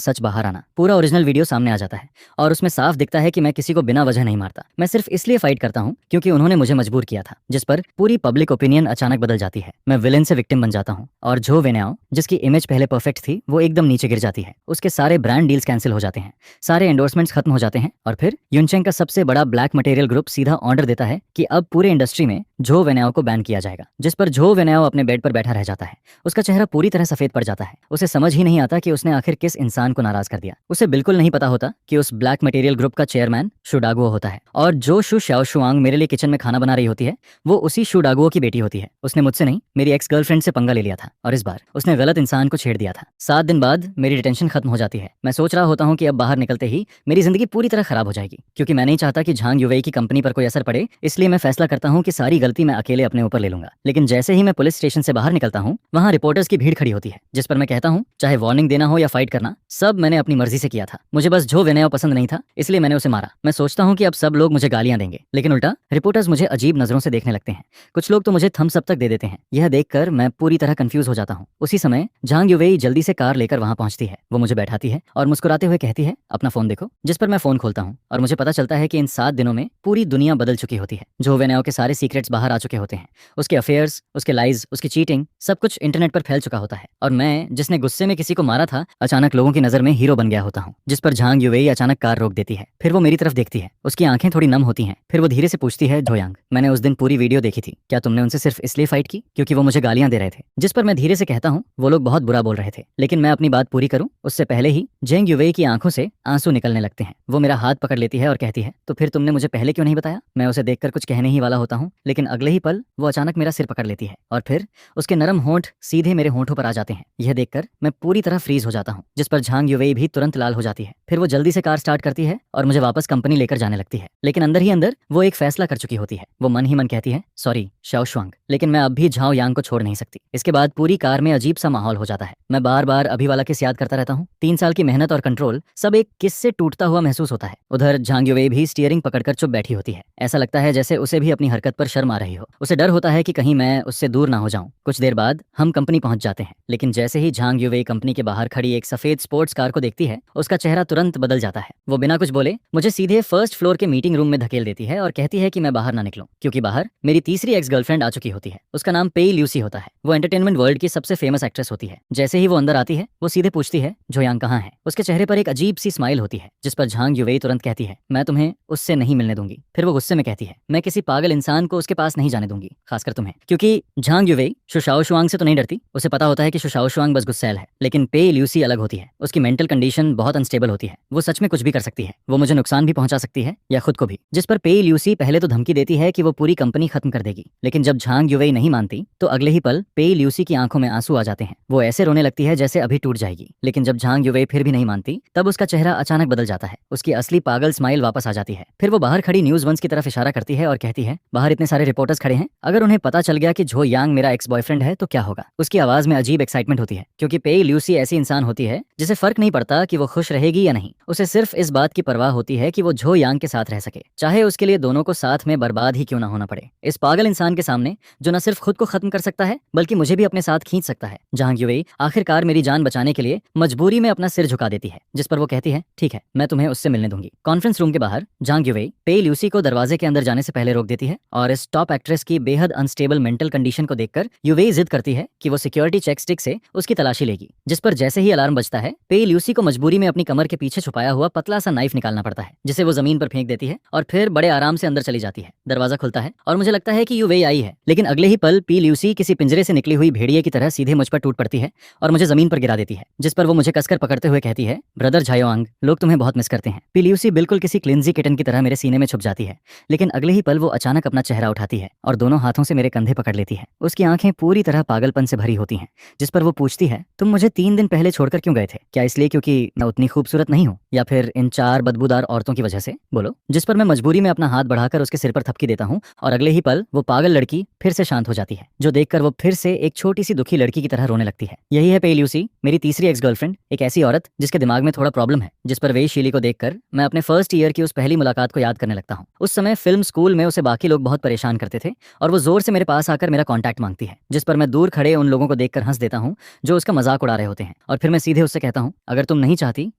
सच बाहर आना। पूरा ओरिजिनल वीडियो सामने आ जाता है और उसमें साफ दिखता है कि मैं किसी को बिना वजह नहीं मारता, मैं सिर्फ इसलिए फाइट करता हूँ क्योंकि उन्होंने मुझे मजबूर किया था। जिस पर पूरी पब्लिक ओपिनियन अचानक बदल जाती है। मैं विलेन से विक्टिम बन जाता हूँ और जो वेन्याओ जिसकी इमेज पहले परफेक्ट थी वो एकदम नीचे गिर जाती है। उसके सारे ब्रांड डील्स कैंसिल हो जाते हैं, सारे एंडोर्समेंट्स खत्म हो जाते हैं और फिर युनचेंग का सबसे बड़ा ब्लैक मटेरियल ग्रुप सीधा ऑर्डर देता है कि अब पूरे इंडस्ट्री में जो वेन्याओ को बैन किया जाएगा। जिस पर जो वेन्याओ अपने बेड पर बैठा रह जाता है। उसका चेहरा पूरी तरह सफेद पड़ जाता है। उसे समझ ही नहीं आता कि उसने आखिर किस इंसान को नाराज कर दिया। उसे बिल्कुल नहीं पता होता कि उस ब्लैक मटेरियल ग्रुप का चेयरमैन शुडागुओ होता है और जो शु शाओशुआंग मेरे लिए किचन में खाना बना रही होती है वो उसी शुडागुओ की बेटी होती है। उसने मुझसे नहीं, मेरी एक्स गर्लफ्रेंड से पंगा ले लिया था और इस बार उसने गलत इंसान को छेड़ दिया था। 7 दिन बाद मेरी डिटेंशन खत्म हो जाती है। मैं सोच रहा होता हूँ कि अब बाहर निकलते ही मेरी जिंदगी पूरी तरह खराब हो जाएगी, क्योंकि मैं नहीं चाहता कि झांग युवेई की कंपनी पर कोई असर पड़े। इसलिए मैं फैसला करता हूँ कि सारी गलती मैं अकेले अपने ऊपर ले लूंगा। लेकिन जैसे ही मैं पुलिस स्टेशन से बाहर निकलता हूँ वहाँ रिपोर्टर्स की भीड़ खड़ी होती है। जिस पर मैं कहता हूँ, चाहे वार्निंग देना हो या फाइट करना, सब मैंने अपनी मर्जी से किया था। मुझे बस जो वेन्याओ पसंद नहीं था इसलिए मैंने उसे मारा। मैं सोचता हूँ कि अब सब लोग मुझे गालियां देंगे, लेकिन उल्टा रिपोर्टर्स मुझे अजीब नजरों से देखने लगते हैं। कुछ लोग तो मुझे थम्स अप तक दे देते हैं। यह देखकर मैं पूरी तरह कंफ्यूज हो जाता हूँ। उसी समय झांग युवेई जल्दी से कार लेकर वहां पहुंचती है। वो मुझे बैठाती है और मुस्कुराते हुए कहती है, अपना फोन देखो। जिस पर मैं फोन खोलता हूँ और मुझे पता चलता है कि इन 7 दिनों में पूरी दुनिया बदल चुकी होती है। जो वेन्याओ के सारे सीक्रेट्स बाहर आ चुके होते हैं। उसके अफेयर्स, उसके लाइज, उसकी चीटिंग, सब कुछ इंटरनेट पर फैल चुका होता है। और मैं, जिसने गुस्से में किसी को मारा था, अचानक लोगों की नजर में हीरो बन गया होता हूँ। जिस पर झांग युवेई अचानक कार रोक देती है। फिर वो मेरी तरफ देखती है। उसकी आंखें थोड़ी नम होती हैं। फिर वो धीरे से पूछती है, जोयांग, मैंने उस दिन पूरी वीडियो देखी थी, क्या तुमने उनसे सिर्फ इसलिए फाइट की क्योंकि वो मुझे गालियां दे रहे थे? जिस पर मैं धीरे से कहता हूँ, वो लोग बहुत बुरा बोल रहे थे, लेकिन मैं अपनी बात पूरी करूं उससे पहले ही जेंग युवेई की आंखों से आंसू निकलने लगते हैं। वो मेरा हाथ पकड़ लेती है और कहती है, तो फिर तुमने मुझे पहले क्यों नहीं बताया? मैं उसे देखकर कुछ कहने ही वाला होता हूँ, लेकिन अगले ही पल वो अचानक मेरा सिर पकड़ लेती है और फिर उसके नरम होंठ सीधे मेरे होंठों पर आ जाते हैं। यह देखकर मैं पूरी तरह फ्रीज हो जाता हूँ। जिस पर झांग युवेई भी तुरंत लाल हो जाती है। फिर वो जल्दी से कार स्टार्ट करती है और मुझे वापस कंपनी लेकर जाने लगती है। लेकिन अंदर ही अंदर वो एक फैसला कर चुकी होती है। वो मन ही मन कहती है, सॉरी शाओशुआंग, लेकिन मैं अब भी झाओ यांग को छोड़ नहीं सकती। इसके बाद पूरी कार में अजीब सा माहौल हो जाता है। मैं बार बार अभी वाला किस याद करता रहता हूँ। 3 साल की मेहनत और कंट्रोल सब एक किस से टूटता हुआ महसूस होता है। उधर झांग युवेई भी स्टीयरिंग पकड़कर चुप बैठी होती है। ऐसा लगता है जैसे उसे भी अपनी हरकत पर शर्म आ रही हो। उसे डर होता है कि कहीं मैं उससे दूर ना हो जाऊं। कुछ देर बाद हम कंपनी पहुंच जाते हैं, लेकिन जैसे ही झांग युवेई कंपनी के बाहर खड़ी एक सफेद स्पोर्ट्स कार को देखती है, उसका चेहरा तुरंत बदल जाता है। वो बिना कुछ बोले मुझे सीधे फर्स्ट फ्लोर के मीटिंग रूम में धकेल देती है और कहती है कि मैं बाहर ना निकलूं, क्योंकि बाहर मेरी तीसरी एक्स गर्लफ्रेंड आ चुकी होती है। उसका नाम पेई ल्यूसी होता है। वो एंटरटेनमेंट वर्ल्ड की सबसे फेमस एक्ट्रेस होती है। जैसे ही वो अंदर आती है वो सीधे पूछती है, जोयांग कहाँ है? उसके चेहरे पर एक अजीब सी स्माइल होती है। जिस पर झांग युवेई तुरंत कहती है, मैं तुम्हें उससे नहीं मिलने दूंगी। फिर वो गुस्से में कहती है, मैं किसी पागल इंसान को उसके पास नहीं जाने दूंगी, खासकर तुम्हें। क्योंकि झांग युवेई शाओशुआंग से तो नहीं डरती। उसे पता होता है कि शाओशुआंग बस गुस्सैल है, लेकिन पेई ल्यूसी अलग होती है। उसकी मेंटल कंडीशन बहुत अनस्टेबल होती है। वो सच में कुछ भी कर सकती है। वो मुझे नुकसान भी पहुंचा सकती है या खुद को भी। जिस पर पेई ल्यूसी पहले तो धमकी देती है कि वो पूरी कंपनी खत्म कर देगी, लेकिन जब झांग युवेई नहीं मानती तो अगले ही पल पेई ल्यूसी की आंखों में आंसू आ जाते हैं। वो ऐसे रोने लगती है जैसे अभी टूट जाएगी। लेकिन जब झांग युवेई फिर भी नहीं मानती तब उसका चेहरा अचानक बदल जाता है। उसकी असली पागल स्माइल वापस आ जाती है। फिर वो बाहर खड़ी न्यूज़ वंस की तरफ इशारा करती है और कहती है, बाहर इतने सारे रिपोर्टर्स खड़े हैं, अगर उन्हें पता चल गया कि जो यांग मेरा एक्स बॉयफ्रेंड है तो क्या होगा? उसकी आवाज में अजीब एक्साइटमेंट होती है, क्योंकि पेई ल्यूसी ऐसी इंसान होती है जिसे फर्क नहीं पड़ता कि वो खुश रहेगी या नहीं। उसे सिर्फ इस बात की परवाह होती है कि वो झो यांग के साथ रह सके, चाहे उसके लिए दोनों को साथ में बर्बाद ही क्यों ना होना पड़े। इस पागल इंसान के सामने जो न सिर्फ खुद को खत्म कर सकता है बल्कि मुझे भी अपने साथ खींच सकता है, झांग युवेई आखिरकार मेरी जान बचाने के लिए मजबूरी में अपना सिर झुका देती है। जिस पर वो कहती है, ठीक है, मैं तुम्हें उससे मिलने दूंगी। कॉन्फ्रेंस रूम के बाहर झांग युवेई पेई ल्यूसी को दरवाजे के अंदर जाने से पहले रोक देती है और इस टॉप एक्ट्रेस की बेहद अनस्टेबल मेंटल कंडीशन को देखकर युवेई जिद करती है कि वो सिक्योरिटी चेक स्टिक से उसकी तलाशी लेगी। जिस पर जैसे ही अलार्म बजता है पेई ल्यूसी को मजबूरी में अपनी कमर के पीछे छुपाया हुआ पतला सा नाइफ निकालना पड़ता है, जिसे वो जमीन पर फेंक देती है और फिर बड़े आराम से अंदर चली जाती है। दरवाजा खुलता है और मुझे लगता है कि युवेई आई है, लेकिन अगले ही पल पी ल्यूसी किसी पिंजरे से निकली हुई भेड़िए की तरह सीधे मुझ पर टूट पड़ती है और मुझे जमीन पर गिरा देती है। जिस पर वो मुझे कसकर पकड़ते हुए कहती है, ब्रदर झायोआंग, लोग तुम्हें बहुत मिस करते हैं। पी ल्यूसी बिल्कुल किसी क्लिंजी किटन की तरह मेरे सीने में छुप जाती है, लेकिन अगले ही पल वो अचानक अपना चेहरा उठाती है और दोनों हाथों से मेरे कंधे पकड़ लेती है। उसकी आंखें पूरी तरह पागलपन से भरी होती हैं। जिस पर वो पूछती पूछती है, तुम मुझे 3 दिन पहले छोड़कर क्यों गए थे? क्या इसलिए क्योंकि मैं उतनी खूबसूरत नहीं हूँ, या फिर इन 4 बदबूदार औरतों की वजह से? बोलो। जिस पर मैं मजबूरी में अपना हाथ बढ़ाकर उसके सिर पर थपकी देता हूँ और अगले ही पल वो पागल लड़की फिर से शांत हो जाती है, जो देखकर वो फिर से एक छोटी सी दुखी लड़की की तरह रोने लगती है। यही है पे ल्यूसी, मेरी तीसरी एक्स गर्लफ्रेंड, एक ऐसी औरत जिसके दिमाग में थोड़ा प्रॉब्लम है। जिस पर वे शीली को देखकर मैं अपने फर्स्ट ईयर की उस पहली मुलाकात को याद करने लगता हूँ। उस समय फिल्म स्कूल में उसे बाकी लोग बहुत परेशान करते थे और वो जोर से मेरे पास आकर मेरा कॉन्टैक्ट मांगती है, जिस पर मैं दूर खड़े उन लोगों को देखकर हंस देता हूँ जो उसका मजाक उड़ा रहे होते हैं। और फिर मैं सीधे उससे कहता हूँ, अगर तुम नहीं चाहती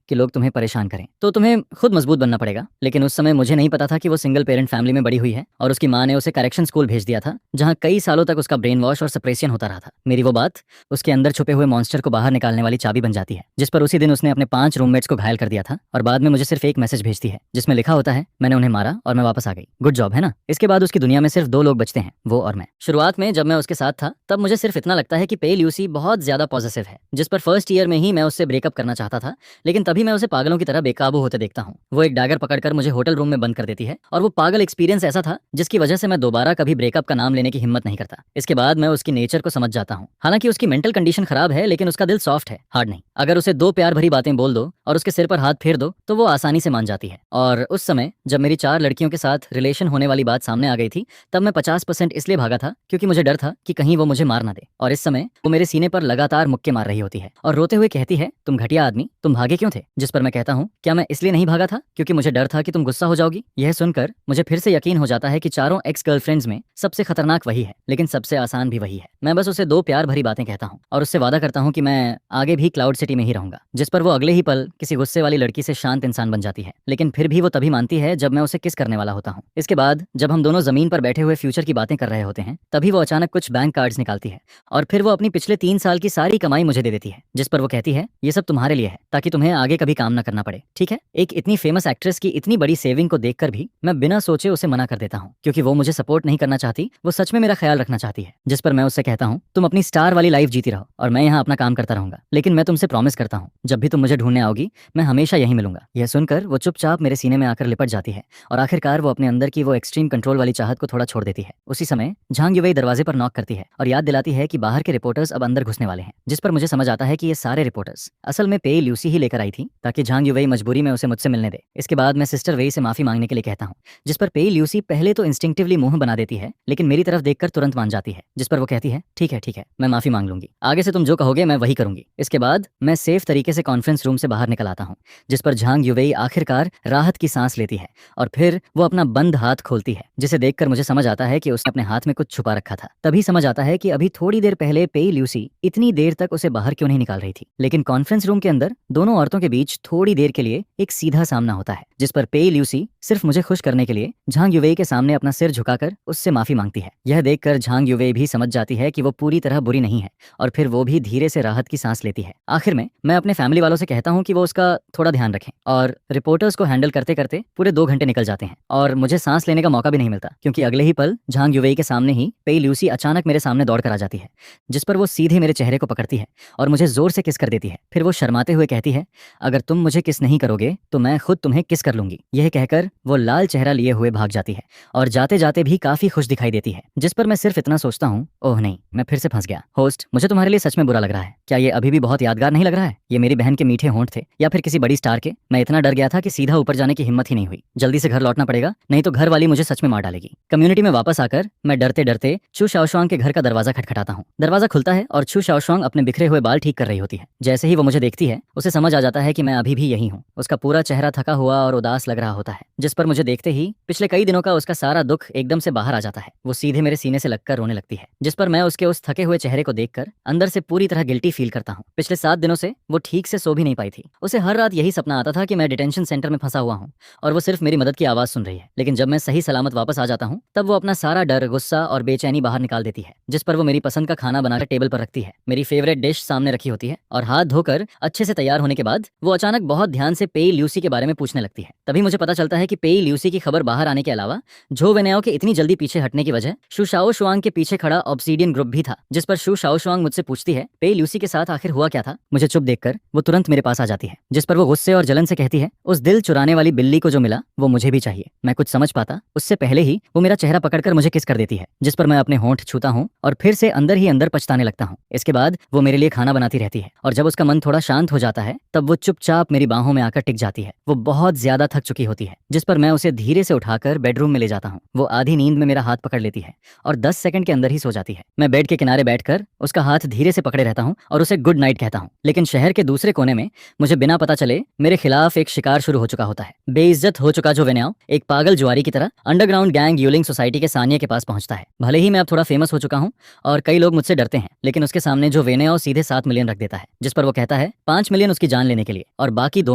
कि लोग तुम्हें परेशान करें तो तुम्हें खुद मजबूत बनना पड़ेगा। लेकिन उस समय मुझे नहीं पता था कि वो सिंगल पेरेंट फैमिली में बड़ी हुई है और उसकी माँ ने उसे करेक्शन स्कूल भेज दिया था, जहाँ कई सालों तक उसका ब्रेन वॉश और सप्रेशन होता रहा था। मेरी वो बात उसके अंदर छुपे हुए मॉन्स्टर को बाहर निकालने वाली चाबी बन जाती है, जिस पर उसी दिन उसने अपने 5 रूममेट्स को घायल कर दिया था और बाद में मुझे सिर्फ एक मैसेज भेजती है जिसमें लिखा होता है, मैंने उन्हें मारा और मैं वापस आ गई। गुड जॉब, है ना? इसके बाद उसकी दुनिया में सिर्फ 2 लोग बचते हैं, वो और मैं। शुरुआत में जब मैं उसके साथ था तब मुझे सिर्फ इतना लगता है कि पे ल्यूसी बहुत ज्यादा पॉजिटिव है, जिस पर फर्स्ट ईयर में ही मैं उससे ब्रेकअप करना चाहता था। लेकिन तभी मैं उसे पागलों की तरह बेकाबू होते देखता हूँ। वो एक डैगर पकड़कर मुझे होटल रूम में बंद कर देती है और वो पागल एक्सपीरियंस ऐसा था जिसकी वजह से मैं दोबारा कभी ब्रेकअप का नाम लेने की हिम्मत नहीं करता। इसके बाद मैं उसकी नेचर को समझ जाता हूँ। हालांकि उसकी मेंटल कंडीशन खराब है, लेकिन उसका दिल सॉफ्ट है, हार्ड नहीं। अगर उसे 2 प्यार भरी बातें बोल दो और उसके सिर पर हाथ फेर दो तो वो आसानी से मान जाती है। और उस समय जब मेरी 4 लड़कियों के साथ रिलेशन होने वाली बात सामने आ गई थी, तब मैं 50% इसलिए भागा था क्योंकि मुझे डर था कि कहीं वो मुझे मार ना दे। और इस समय वो मेरे सीने पर लगातार मुक्के मार रही होती है और रोते हुए कहती है, तुम घटिया आदमी, तुम भागे क्यों थे? जिस पर मैं कहता हूँ, क्या मैं इसलिए नहीं भागा था क्योंकि मुझे डर था कि तुम गुस्सा हो जाओगी? यह सुनकर मुझे फिर से यकीन हो जाता है कि चारों एक्स गर्लफ्रेंड्स में सबसे खतरनाक वही है, लेकिन सबसे आसान भी वही है। मैं बस उसे 2 प्यार भरी बातें कहता हूँ और उससे वादा करता हूँ कि मैं आगे भी क्लाउड सिटी में ही रहूंगा। जिस पर वो अगले ही पल किसी गुस्से वाली लड़की से शांत इंसान बन जाती है, लेकिन फिर भी वो तभी मानती है जब मैं उसे किस करने वाला होता हूँ। इसके बाद जब हम दोनों जमीन पर बैठे हुए फ्यूचर की बातें कर रहे होते हैं, तभी वो अचानक कुछ बैंक कार्ड्स निकालती है और फिर वो अपनी पिछले 3 साल की सारी कमाई मुझे दे देती है। जिस पर वो कहती है, ये सब तुम्हारे लिए है ताकि तुम्हें आगे कभी काम ना करना पड़े, ठीक है? एक इतनी फेमस एक्ट्रेस की इतनी बड़ी सेविंग को देखकर भी मैं बिना सोचे उसे मना कर देता हूँ, क्योंकि वो मुझे सपोर्ट नहीं करना चाहती, वो सच में मेरा ख्याल रखना चाहती है। जिस पर मैं उससे कहता हूँ, तुम अपनी स्टार वाली लाइफ जीती रहो और मैं यहाँ अपना काम करता रहूंगा, लेकिन मैं तुमसे प्रॉमिस करता हूँ, जब भी तुम मुझे ढूंढने आओगी मैं हमेशा यहीं मिलूंगा। यह सुनकर वो चुपचाप मेरे सीने में आकर लिपट जाती है और आखिरकार वो अपने अंदर की वो एक्सट्रीम कंट्रोल वाली चाहत को थोड़ा छोड़ देती है। उसी समय झांग युवई दरवाजे पर नॉक करती है और याद दिलाती है कि बाहर के रिपोर्टर्स अब अंदर घुसने वाले हैं। जिस पर मुझे समझ आता है कि ये सारे रिपोर्टर्स असल में पे ल्यूसी ही लेकर आई थी ताकि झांग युवई मजबूरी में उसे मुझसे मिलने दे। इसके बाद मैं सिस्टर वेई से माफी मांगने के लिए कहता हूँ, जिस पर पे ल्यूसी पहले तो इंस्टिंक्टिवली मुंह बना देती है, लेकिन मेरी तरफ देखकर तुरंत मान जाती है। जिस पर वो कहती है, ठीक है, मैं माफी मांग लूंगी, आगे से तुम जो कहोगे मैं वही करूंगी। इसके बाद मैं सेफ तरीके से कॉन्फ्रेंस रूम से बाहर निकल आता हूँ, जिस पर झांग युवई आखिरकार राहत की सांस लेती है और फिर वो अपना बंद हाथ खोलती है, जिसे देखकर मुझे समझ आता है कि उसने अपने हाथ में कुछ छुपा रखा था। तभी समझ आता है कि अभी थोड़ी देर पहले पे ल्यूसी इतनी देर तक उसे बाहर क्यों नहीं निकाल रही थी। लेकिन कॉन्फ्रेंस रूम के अंदर दोनों औरतों के बीच थोड़ी देर के लिए एक सीधा सामना होता है, जिस पर पे ल्यूसी सिर्फ मुझे खुश करने के लिए झांग युवई के सामने अपना सिर झुकाकर उससे माफी मांगती है। यह देखकर झांग युवई भी समझ जाती है कि वो पूरी तरह बुरी नहीं है और फिर वो भी धीरे से राहत की सांस लेती है। आखिर में मैं अपने फैमिली वालों से कहता हूँ कि वो उसका थोड़ा ध्यान रखें, और रिपोर्टर्स को हैंडल करते करते पूरे 2 घंटे निकल जाते हैं और मुझे सांस लेने का मौका भी नहीं मिलता, क्योंकि अगले ही पल झांग युवई के सामने ही पे ल्यूसी अचानक मेरे सामने दौड़ कर आ जाती है, जिस पर वो सीधे मेरे चेहरे को पकड़ती है और मुझे जोर से किस कर देती है। फिर वो शर्माते हुए कहती है, अगर तुम मुझे किस नहीं करोगे तो मैं खुद तुम्हें किस कर लूंगी। यह कहकर वो लाल चेहरा लिए हुए भाग जाती है और जाते जाते भी काफी खुश दिखाई देती है। जिस पर मैं सिर्फ इतना सोचता हूँ, ओह नहीं, मैं फिर से फंस गया। होस्ट, मुझे तुम्हारे लिए सच में बुरा लग रहा है। क्या ये अभी भी बहुत यादगार नहीं लग रहा है? ये मेरी बहन के मीठे होंठ थे या फिर किसी बड़ी स्टार के? मैं इतना डर गया था कि सीधा ऊपर जाने की हिम्मत ही नहीं हुई। जल्दी से घर लौटना पड़ेगा, नहीं तो घर वाली मुझे सच में मार डालेगी। कम्युनिटी में वापस आकर मैं डरते डरते छू शाओशुआंग के घर का दरवाजा खटखटाता हूँ। दरवाजा खुलता है और छू शाओशुआंग अपने बिखरे हुए बाल ठीक कर रही होती है। जैसे ही वो मुझे देखती है, उसे समझ आ जाता है कि मैं अभी भी यही हूँ। उसका पूरा चेहरा थका हुआ और उदास लग रहा होता है, जिस पर मुझे देखते ही पिछले कई दिनों का उसका सारा दुख एकदम से बाहर आ जाता है। वो सीधे मेरे सीने से लगकर रोने लगती है, जिस पर मैं उसके उस थके हुए चेहरे को देखकर अंदर से पूरी तरह गिल्टी फील करता हूँ। पिछले 7 दिनों से वो ठीक से सो भी नहीं पाई थी। उसे हर रात यही सपना आता था कि मैं डिटेंशन सेंटर में फंसा हुआ हूँ और वो सिर्फ मेरी मदद की आवाज सुन रही है। लेकिन जब मैं सही सलामत वापस आ जाता हूँ, तब वो अपना सारा डर, गुस्सा और बेचैनी बाहर निकाल देती है, जिस पर वो मेरी पसंद का खाना बनाकर टेबल पर रखती है। मेरी फेवरेट डिश सामने रखी होती है और हाथ धोकर अच्छे से तैयार होने के बाद वो अचानक बहुत ध्यान से पे ल्यूसी के बारे में पूछने लगती है। जाती है। तभी मुझे पता चलता है कि पेई ल्यूसी की खबर बाहर आने के अलावा झो वेनेओ के इतनी जल्दी पीछे हटने की वजह शु शाओ शुआंग के पीछे खड़ा ऑब्सीडियन ग्रुप भी था, जिस पर शु शाओ शुआंग मुझसे पूछती है पेई ल्यूसी के साथ आखिर हुआ क्या था। मुझे चुप देखकर वो तुरंत मेरे पास आ जाती है, जिस पर वो गुस्से और जलन से कहती है उस दिल चुराने वाली बिल्ली को जो मिला वो मुझे भी चाहिए। मैं कुछ समझ पाता उससे पहले ही वो मेरा चेहरा पकड़कर मुझे किस कर देती है, जिस पर मैं अपने होंठ छूता हूँ और फिर से अंदर ही अंदर पछताने लगता हूँ। इसके बाद वो मेरे लिए खाना बनाती रहती है और जब उसका मन थोड़ा शांत हो जाता है तब वो चुपचाप मेरी बाहों में आकर टिक जाती है। वो बहुत ज्यादा थक चुकी होती है, जिस पर मैं उसे धीरे से उठाकर बेडरूम में ले जाता हूँ। वो आधी नींद में मेरा हाथ पकड़ लेती है और 10 सेकंड के अंदर ही सो जाती है। मैं बेड के किनारे बैठकर उसका हाथ धीरे से पकड़े रहता हूँ और उसे गुड नाइट कहता हूँ। लेकिन शहर के दूसरे कोने में मुझे बिना पता चले मेरे खिलाफ एक शिकार शुरू हो चुका होता है। बेइज्जत हो चुका जो वेनेओ एक पागल जुआरी की तरह अंडरग्राउंड गैंग यूलिंग सोसाइटी के सानिया के पास पहुंचता है। भले ही मैं अब थोड़ा फेमस हो चुका हूँ और कई लोग मुझसे डरते हैं, लेकिन उसके सामने जो वेनेओ सीधे 7 मिलियन रख देता है, जिस पर वो कहता है 5 मिलियन उसकी जान लेने के लिए और बाकी 2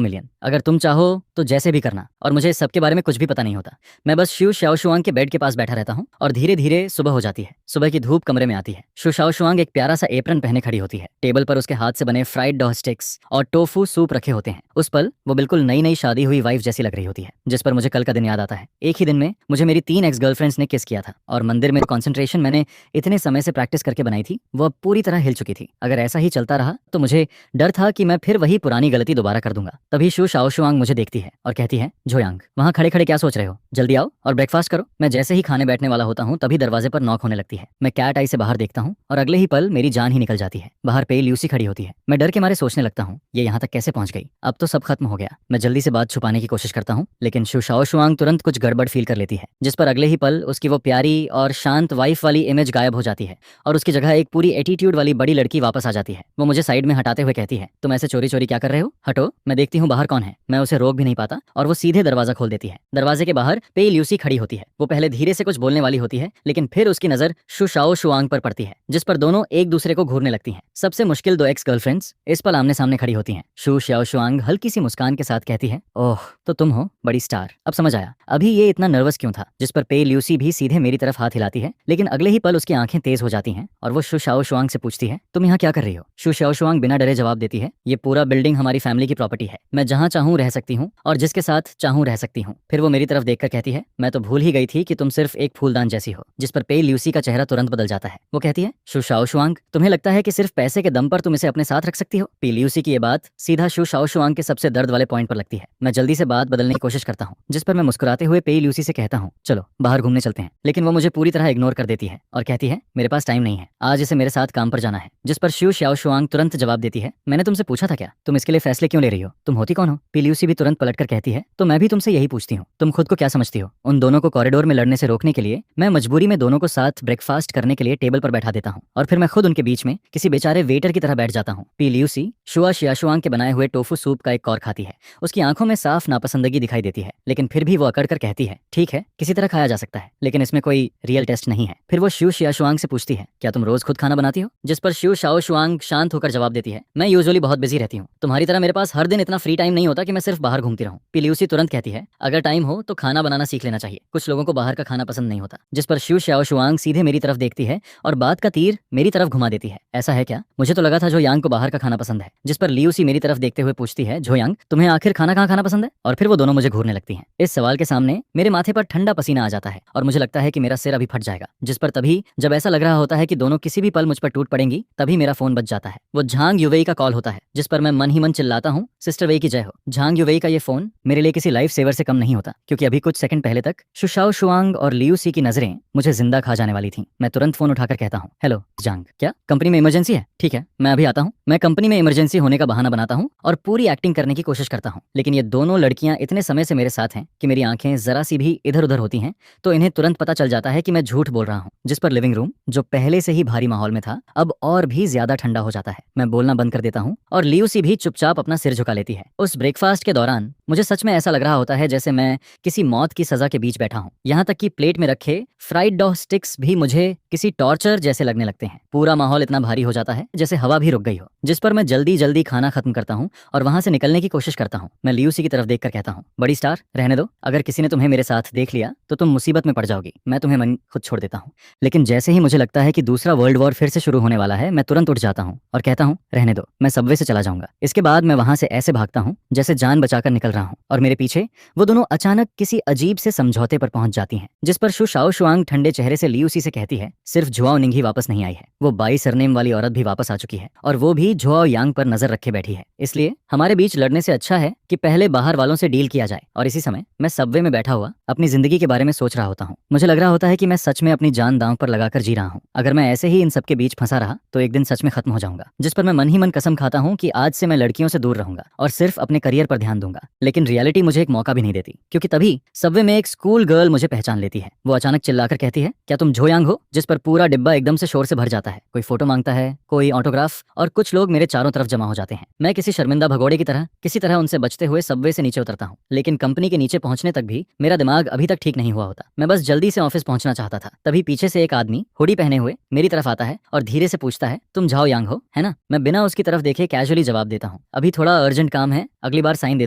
मिलियन अगर तुम चाहो तो जैसे भी करना। और मुझे इस सब के बारे में कुछ भी पता नहीं होता। मैं बस शु शाओशुआंग के बेड के पास बैठा रहता हूँ और धीरे धीरे सुबह हो जाती है। सुबह की धूप कमरे में आती है। शु शाओशुआंग एक प्यारा सा एप्रन पहने खड़ी होती है। टेबल पर उसके हाथ से बने फ्राइड डॉ स्टिक्स और टोफू सूप रखे होते हैं। उस पल वो बिल्कुल नई नई शादी हुई वाइफ जैसी लग रही होती है, जिस पर मुझे कल का दिन याद आता है। एक ही दिन में मुझे मेरी 3 एक्स गर्लफ्रेंड्स ने किस किया था और मंदिर में कॉन्सेंट्रेशन मैंने इतने समय से प्रैक्टिस करके बनाई थी वो अब पूरी तरह हिल चुकी थी। अगर ऐसा ही चलता रहा तो मुझे डर था कि मैं फिर वही पुरानी गलती दोबारा कर दूंगा। तभी शु शाओशुआंग मुझे देखती है और कहती है जोयांग वहाँ खड़े खड़े क्या सोच रहे हो, जल्दी आओ और ब्रेकफास्ट करो। मैं जैसे ही खाने बैठने वाला होता हूँ तभी दरवाजे पर नॉक होने लगती है। मैं कैट आई से बाहर देखता हूँ और अगले ही पल मेरी जान ही निकल जाती है। बाहर पेई ल्यूसी खड़ी होती है। मैं डर के मारे सोचने लगता हूँ ये यहाँ तक कैसे पहुंच गई, अब तो सब खत्म हो गया। मैं जल्दी से बात छुपाने की कोशिश करता हूँ, लेकिन शु शाओशुआंग तुरंत कुछ गड़बड़ फील कर लेती है, जिस पर अगले ही पल उसकी वो प्यारी और शांत वाइफ वाली इमेज गायब हो जाती है और उसकी जगह एक पूरी एटीट्यूड वाली बड़ी लड़की वापस आ जाती है। वो मुझे साइड में हटाते हुए कहती है तुम ऐसे चोरी चोरी क्या कर रहे हो, हटो, मैं देखती हूँ बाहर कौन है। मैं उसे रोक भी नहीं पाता और वो सीधे दरवाजा खोल देती है। दरवाजे के बाहर पेई ल्यूसी खड़ी होती है। वो पहले धीरे से कुछ बोलने वाली होती है, लेकिन फिर उसकी नजर शु शाओशुआंग पर पड़ती है, जिस पर दोनों एक दूसरे को घूरने लगती हैं। सबसे मुश्किल 2 एक्स गर्लफ्रेंड्स इस पल आमने सामने खड़ी होती हैं। शु शाओशुआंग हल्की सी मुस्कान के साथ कहती है ओह तो तुम हो बड़ी स्टार, अब समझ आया अभी ये इतना नर्वस क्यों था। जिस पर पेई ल्यूसी भी सीधे मेरी तरफ हाथ हिलाती है, लेकिन अगले ही पल उसकी आंखें तेज हो जाती हैं और वो शु शाओशुआंग से पूछती है तुम यहाँ क्या कर रही हो। शु शाओशुआंग बिना डरे जवाब देती है ये पूरा बिल्डिंग हमारी फैमिली की प्रॉपर्टी है, मैं जहाँ चाहूँ रह सकती हूँ और जिसके साथ चाहूँ रह सकती हूँ। फिर वो मेरी तरफ देखकर कहती है मैं तो भूल ही गई थी कि तुम सिर्फ एक फूलदान जैसी हो, जिस पर पेई ल्यूसी का चेहरा तुरंत बदल जाता है। वो कहती है शु शाओशुआंग तुम्हें लगता है कि सिर्फ पैसे के दम पर तुम इसे अपने साथ रख सकती हो। पेई ल्यूसी की ये बात सीधा शु शाओशुआंग के सबसे दर्द वाले पॉइंट पर लगती है। मैं जल्दी से बात बदलने की कोशिश करता हूँ, जिस पर मैं मुस्कुराते हुए पेई ल्यूसी से कहता हूँ चलो बाहर घूमने चलते हैं, लेकिन वो मुझे पूरी तरह इग्नोर कर देती है और कहती है मेरे पास टाइम नहीं है, आज इसे मेरे साथ काम पर जाना है। जिस पर शु शाओशुआंग तुरंत जवाब देती है मैंने तुमसे पूछा था क्या, तुम इसके लिए फैसले क्यों ले रही हो, तुम होती कौन हो। पेई ल्यूसी भी तुरंत पलटकर कहती है तो मैं भी तुमसे यही पूछती हूँ, तुम खुद को क्या समझती हो। उन दोनों को कॉरिडोर में लड़ने से रोकने के लिए मैं मजबूरी में दोनों को साथ ब्रेकफास्ट करने के लिए टेबल पर बैठा देता हूँ और फिर मैं खुद उनके बीच में किसी बेचारे वेटर की तरह बैठ जाता हूँ। पेई ल्यूसी शुआ शाओशुआंग के बनाए हुए टोफू सूप का एक कौर खाती है। उसकी आंखों में साफ नापसंदगी दिखाई देती है, लेकिन फिर भी वो अकड़ कर कहती है ठीक है किसी तरह खाया जा सकता है, लेकिन इसमें कोई रियल टेस्ट नहीं है। फिर वो शु शाओशुआंग से पूछती है क्या तुम रोज खुद खाना बनाती हो, जिस पर शु शाओशुआंग शांत होकर जवाब देती है मैं यूजुअली बहुत बिजी रहती हूँ, तुम्हारी तरह मेरे पास हर दिन इतना फ्री टाइम नहीं होता कि मैं सिर्फ बाहर घूमती रहूँ। पेई ल्यूसी तुरंत कहती है अगर टाइम हो तो खाना बनाना सीख लेना चाहिए, कुछ लोगों को बाहर का खाना पसंद नहीं होता। जिस पर शु शाओशुआंग सीधे मेरी तरफ देखती है और बात का तीर मेरी तरफ घुमा देती है ऐसा है क्या, मुझे तो लगा था जो यांग को बाहर का खाना पसंद है। जिस पर ल्यूसी मेरी तरफ देखते हुए पूछती है जो यांग तुम्हें आखिर खाना कहाँ खाना पसंद है, और फिर वो दोनों मुझे घूरने लगती हैं। इस सवाल के सामने मेरे माथे पर ठंडा पसीना आ जाता है और मुझे लगता है कि मेरा सिर अभी फट जाएगा। जिस पर तभी जब ऐसा लग रहा होता है कि दोनों किसी भी पल मुझ पर टूट पड़ेंगी, तभी मेरा फोन बज जाता है। वो झांग युवेई का कॉल होता है, जिस पर मैं मन ही मन चिल्लाता हूँ सिस्टर वेई की जय हो। झांग युवेई का ये फोन मेरे लिए किसी लाइफ सेवर से कम नहीं होता, क्योंकि अभी कुछ सेकंड पहले तक शु शाओशुआंग और ल्यूसी की नजरें मुझे जिंदा खा जाने वाली थीं। मैं तुरंत फोन उठाकर कहता हूँ हेलो झांग, क्या कंपनी में इमरजेंसी है, ठीक है मैं अभी आता हूँ। मैं कंपनी में इमरजेंसी होने का बहाना बनाता हूँ और पूरी एक्टिंग करने की कोशिश करता हूँ, लेकिन ये दोनों लड़कियां इतने समय से मेरे साथ हैं कि मेरी आंखें जरा सी भी इधर उधर होती हैं तो इन्हें तुरंत पता चल जाता है कि मैं झूठ बोल रहा हूँ। जिस पर लिविंग रूम जो पहले से ही भारी माहौल में था अब और भी ज्यादा ठंडा हो जाता है। मैं बोलना बंद कर देता हूँ और ल्यूसी भी चुपचाप अपना सिर झुका लेती है। उस ब्रेकफास्ट के दौरान मुझे सच में ऐसा लग रहा होता है जैसे मैं किसी मौत की सजा के बीच बैठा हूँ। यहाँ तक कि प्लेट में रखे फ्राइड डॉ स्टिक्स भी मुझे किसी टॉर्चर जैसे लगने लगते हैं। पूरा माहौल इतना भारी हो जाता है जैसे हवा भी रुक गई हो, जिस पर मैं जल्दी जल्दी खाना खत्म करता हूँ और वहां से निकलने की कोशिश करता हूँ। मैं लियूसी की तरफ देखकर कहता हूँ, बड़ी स्टार रहने दो, अगर किसी ने तुम्हें मेरे साथ देख लिया तो तुम मुसीबत में पड़ जाओगी, मैं तुम्हें मन खुद छोड़ देता हूँ। लेकिन जैसे ही मुझे लगता है कि दूसरा वर्ल्ड वॉर फिर से शुरू होने वाला है, मैं तुरंत उठ जाता हूँ और कहता हूँ, रहने दो, मैं सबवे से चला जाऊंगा। इसके बाद मैं वहां से ऐसे भागता हूँ जैसे जान बचाकर निकल रहा हूँ, और मेरे पीछे वो दोनों अचानक किसी अजीब से समझौते पर पहुंच जाती हैं, जिस पर शु शाओ शुआंग ठंडे चेहरे से लियूसी से कहती है, सिर्फ जुआओ निंग ही वापस नहीं आई है, वो बाई सरनेम वाली औरत भी वापस आ चुकी है, और वो भी जुआओ यांग पर नजर रखे बैठी है। इसलिए हमारे बीच लड़ने से अच्छा है कि पहले बाहर वालों से डील किया जाए। और इसी समय मैं सबवे में बैठा हुआ अपनी जिंदगी के बारे में सोच रहा होता हूँ। मुझे लग रहा होता है कि मैं सच में अपनी जान दांव पर लगाकर जी रहा हूँ। अगर मैं ऐसे ही इन सबके बीच फंसा रहा तो एक दिन सच में खत्म हो जाऊंगा। जिस पर मैं मन ही मन कसम खाता हूँ कि आज से मैं लड़कियों से दूर रहूंगा और सिर्फ अपने करियर पर ध्यान दूंगा। लेकिन रियलिटी मुझे एक मौका भी नहीं देती, क्योंकि तभी सबवे में एक स्कूल गर्ल मुझे पहचान लेती है। वो अचानक चिल्लाकर कहती है, क्या तुम जोयांग हो? जिस पर पूरा डिब्बा एकदम से शोर से भर जाता है। कोई फोटो मांगता है, कोई ऑटोग्राफ, और कुछ लोग मेरे चारों तरफ जमा हो जाते हैं। मैं किसी शर्मिंदा भगोड़े की तरह किसी तरह उनसे बचते हुए सबवे से नीचे उतरता हूँ। लेकिन कंपनी के नीचे पहुंचने तक भी मेरा दिमाग अभी तक ठीक नहीं हुआ होता। मैं बस जल्दी से ऑफिस पहुंचना चाहता था। तभी पीछे से एक आदमी हुडी पहने हुए मेरी तरफ आता है और धीरे से पूछता है, तुम झाओ यांग हो, है ना? मैं बिना उसकी तरफ देखे कैजुअली जवाब देता हूँ, अभी थोड़ा अर्जेंट काम है, अगली बार साइन दे